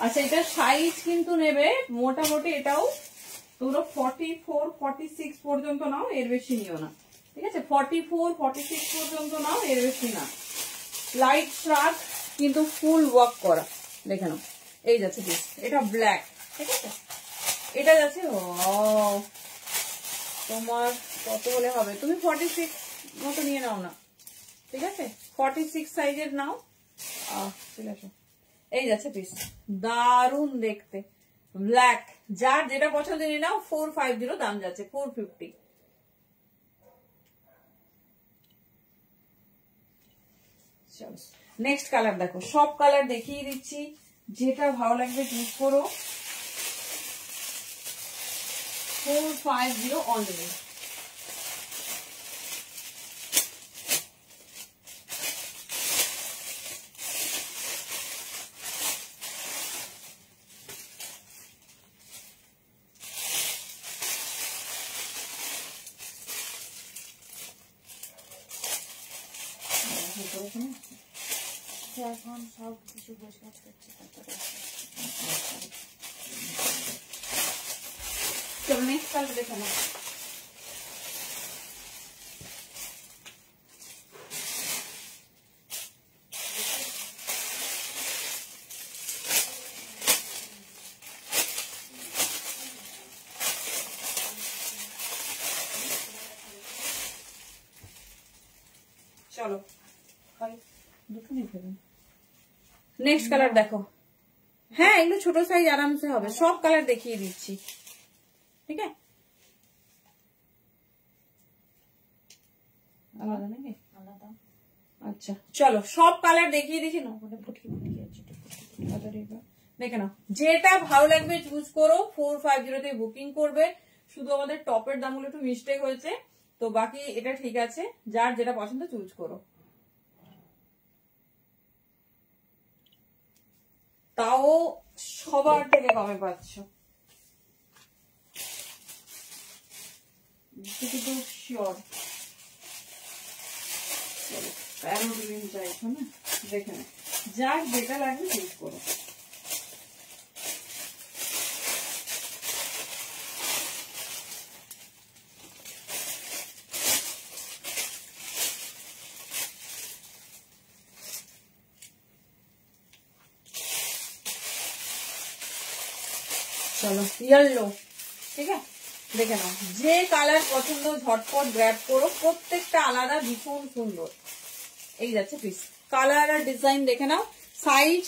আচ্ছা এটা সাইজ কিন্তু নেবে মোটামুটি, এটাও তোমরা 44, 46 পর্যন্ত নাও, এর বেশি নিও না, ঠিক আছে। 44, 46 পর্যন্ত নাও, এর বেশি না। লাইট শ্রাগ কিন্তু ফুল ওয়ার্ক করা, দেখে নাও। এই যাচ্ছে পিস, এটা ব্ল্যাক, ঠিক আছে, এটা যাচ্ছে। ও তোমার কত হলে হবে, তুমি 46 মতো নিয়ে নাও না, ঠিক আছে, 46 সাইজের নাও। চলে আসো, এই যাচ্ছে পিস, দারুন দেখতে, ব্ল্যাক, যার যেটা পছন্দ নিয়ে নাও। 450 দাম যাচ্ছে, 450। নেক্সট কালার দেখো, সব কালার দেখিয়ে দিচ্ছি, যেটা ভালো লাগবে চুজ করো। 450 অনলি। এখন সব কিছু গোছগাছ করছে, তারপরে চলো নেক্সট কালার দেখে নাও। চলো দুটো দেখে নেক্সট কালার দেখো। হ্যাঁ এগুলো ছোট সাইজ আরামসে হবে, সব কালার দেখিয়ে দিচ্ছি, ঠিক আছে? আলাদা নাকি? আলাদা। আচ্ছা চলো সব কালার দেখিয়ে দিচ্ছি না, ফুটকি ফুটকি আছে, দেখে নাও যেটা ভালো লাগবে চুজ করো। 450 তে বুকিং করবে। শুধু আমাদের টপের দামগুলো একটু মিস্টেক হয়েছে, তো বাকি এটা ঠিক আছে। যার যেটা পছন্দ চুজ করো। তাও সবার থেকে কমে পাচ্ছ, শিওর। প্যারোডিন চাইছো না, দেখে না, যার যেটা লাগবে চুজ করো। চলো ইয়েলো, ঠিক আছে? দেখে নাও যে কালার পছন্দ ঝটপট গ্র্যাব করো, প্রত্যেকটা আলাদা ভীষণ সুন্দর। এই যাচ্ছে পিস, কালার আর ডিজাইন দেখে নাও। সাইজ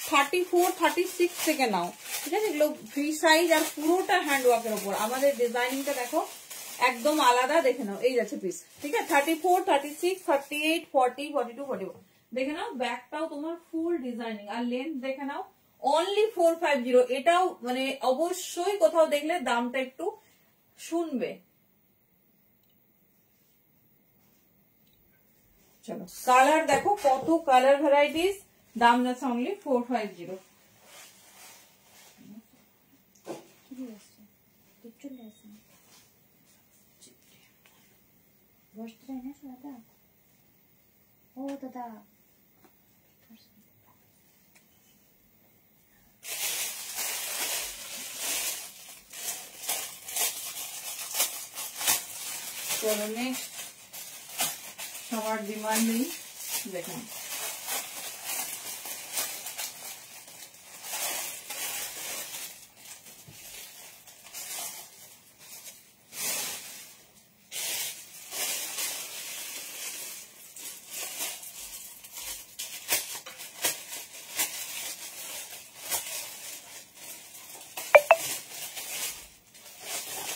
34, 36 থেকে নাও, ঠিক আছে? এগুলো ফ্রি সাইজ আর পুরোটা হ্যান্ড ওয়ার্কের উপর। আমাদের ডিজাইনিংটা দেখো একদম আলাদা, দেখে নাও। এই যাচ্ছে পিস, ঠিক আছে? 34, 36, 38, 40, 42, 41 দেখে নাও। ব্যাকটাও তোমার ফুল ডিজাইনিং আর লেন্থ দেখে নাও। অনলি 450। এটাও মানে অবশ্যই কোথাও দেখলে দামটা একটু শুনবে। চলো কালার দেখো, কত কালার ভ্যারাইটিস। দাম যাচ্ছে অনলি 450। ও দাদা চলো নেক্সট সবার ডিমান্ডিং দেখেন।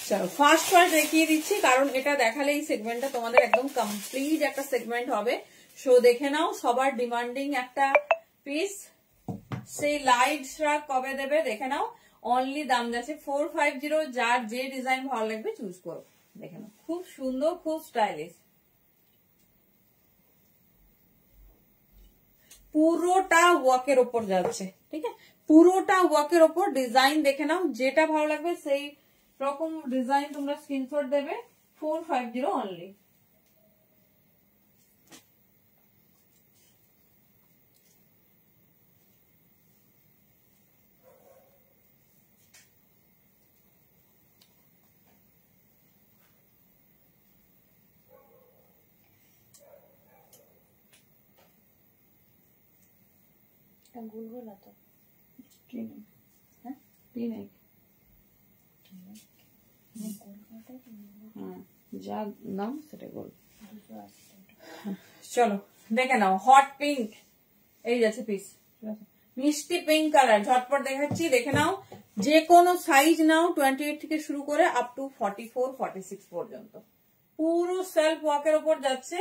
চলো ফার্স্ট দেখিয়ে দিচ্ছি, কারণ এটা দেখালে এই সেগমেন্টটা তোমাদের একদম কমপ্লিট একটা সেগমেন্ট হবে। সো দেখে নাও সবার ডিমান্ডিং একটা পিস। সেই লাইটসরা কবে দেবে দেখে নাও। অনলি দাম যাচ্ছে 450। যার যে ডিজাইন ভালো লাগবে চুজ করো। দেখে নাও খুব সুন্দর, খুব স্টাইলিশ। পুরোটা ওয়ার্কের ওপর যাচ্ছে, ঠিক আছে? পুরোটা ওয়ার্কের ওপর ডিজাইন দেখে নাও। যেটা ভালো লাগবে সেই রকম ডিজাইন তোমরা স্ক্রিনশট দেবে। 450 অনলি। গোল গোল তো যা নাম সেটা গোল। চলো দেখে নাও হট পিঙ্ক। এই যাচ্ছে পিস, মিষ্টি পিঙ্ক কালার। ঝটপট দেখাচ্ছি, দেখে নাও। যে কোনো সাইজ নাও, 28 থেকে শুরু করে আপ টু 44, 46 পর্যন্ত। পুরো সেলফ ওয়ার্কের ওপর যাচ্ছে।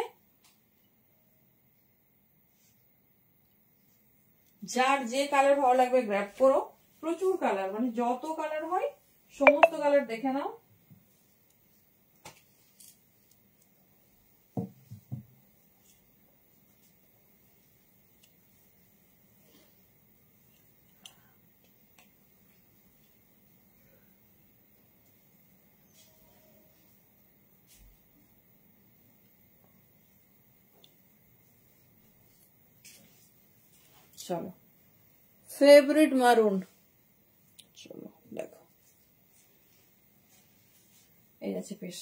যার যে কালার ভালো লাগবে গ্র্যাব করো। প্রচুর কালার, মানে যত কালার হয় সমস্ত কালার দেখে নাও। চলো ফেভারিট মারুন, চলো দেখো এই যাচ্ছে পিস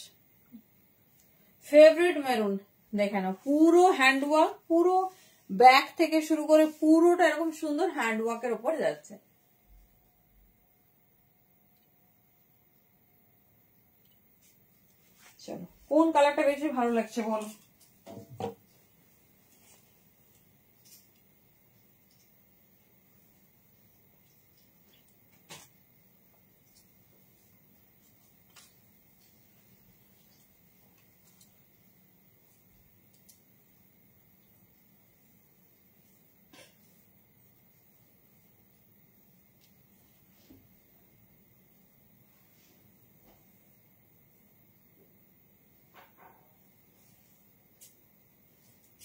ফেভারিট মেরুন। দেখে নাও পুরো হ্যান্ড ওয়ার্ক, পুরো ব্যাক থেকে শুরু করে পুরোটা এরকম সুন্দর হ্যান্ড ওয়ার্কের উপর যাচ্ছে। চলো কোন কালারটা বেশি ভালো লাগছে বলো?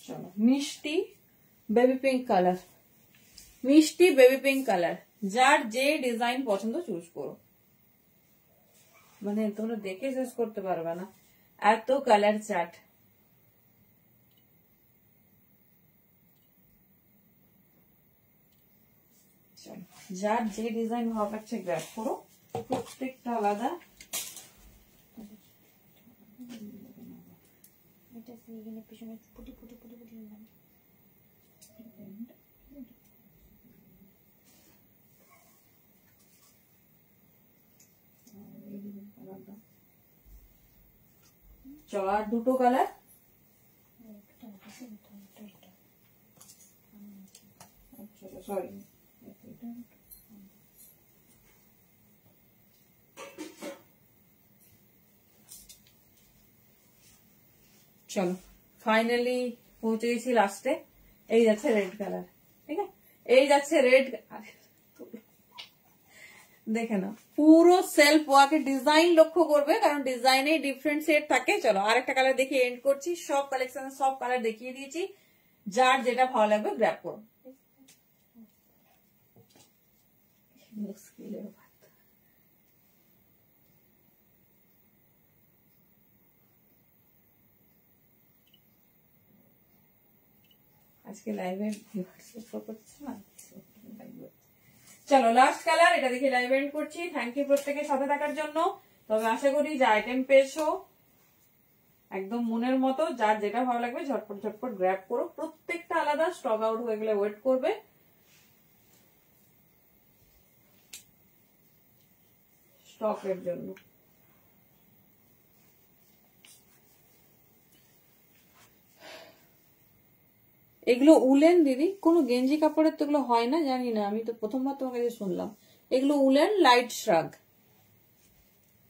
চলো মিষ্টি বেবি পিঙ্ক কালার, মিষ্টি বেবি পিঙ্ক কালার, যার যে ডিজাইন পছন্দ চুজ করো, মানে তোমরা দেখে শেষ করতে পারবে না এত কালার চার্ট। চলো যার যে ডিজাইন ভালো লাগছে গ্র্যাব করো, প্রত্যেকটা আলাদা। এটা এখানে পিছনে পুটি পুটি পুটি পুটি মানে চলো আর দুটো কালার। সরি চলো ফাইনালি পৌঁছে গেছি লাস্টে। এই যাচ্ছে রেড কালার, ঠিক আছে এই যাচ্ছে রেড। দেখে না পুরো সেলফ ওয়ার্কের ডিজাইন লক্ষ্য করবে, কারণ ডিজাইনে ডিফারেন্ট সেট থাকে। চলো আরেকটা কালার দেখিয়ে এন্ড করছি। সব কালেকশন সব কালার দেখিয়ে দিয়েছি, যার যেটা ভালো লাগবে গ্র্যাব করো। আজকে লাইভে করছে না। চলো লাস্ট কালার, এটা দেখে লাইভ এন্ড করছি। থ্যাংক ইউ প্রত্যেকের সাথে থাকার জন্য। তবে আশা করি যা আইটেম পেয়েছো একদম মনের মতো, যার যেটা ভালো লাগবে ঝটপট ঝটপট গ্র্যাব করো। প্রত্যেকটা আলাদা, স্টক আউট হয়ে গেলে ওয়েট করবে। স্টকের জন্য এগুলো উলেন দিদি, কোনো গেঞ্জি কাপড়ের তো এগুলো হয় না, জানি না, আমি তো প্রথমবার তোমার কাছে শুনলাম। এগুলো উলেন লাইট শ্রাগ।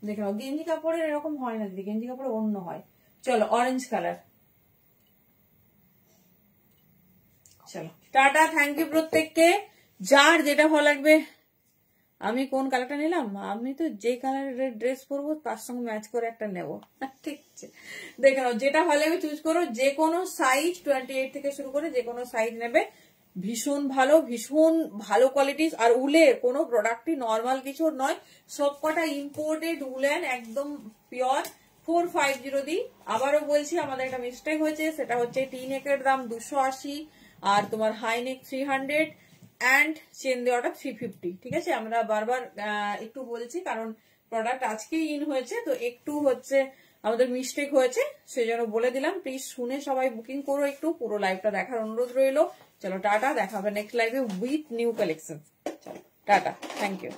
দেখে নাও গেঞ্জি কাপড়ের এরকম হয় না দিদি, গেঞ্জি কাপড়ের অন্য হয়। চলো অরেঞ্জ কালার। চলো টাটা, থ্যাংক ইউ প্রত্যেককে। যার যেটা ভালো লাগবে। আমি কোন কালারটা নিলাম, আমি তো যে কালারের ড্রেস পরবো তার সঙ্গে ম্যাচ করে একটা নেবো, ঠিক আছে। দেখে নাও যেটা ভালো লাগবে চুজ করো। যে কোনো সাইজ 28 থেকে শুরু করে যে কোনো সাইজ নেবে। ভীষণ ভালো কোয়ালিটি। আর উলের কোনো প্রোডাক্টই নর্মাল কিছু নয়, সবকটা ইম্পোর্টেড উলেন, একদম পিওর। 450 দিই। আবারও বলছি আমাদের একটা মিস্টেক হয়েছে, সেটা হচ্ছে টি নেকের দাম 280 আর তোমার হাই নেক 300 অ্যান্ড চেন দেওয়াটা 350, ঠিক আছে। আমরা বারবার একটু বলছি, কারণ প্রোডাক্ট আজকেই ইন হয়েছে, তো একটু হচ্ছে আমাদের মিস্টেক হয়েছে, সেই জন্য বলে দিলাম। প্লিজ শুনে সবাই বুকিং করো, একটু পুরো লাইভটা দেখার অনুরোধ রইলো। চলো টাটা, দেখা হবে নেক্সট লাইভে উইথ নিউ কালেকশন। চলো টাটা, থ্যাংক ইউ।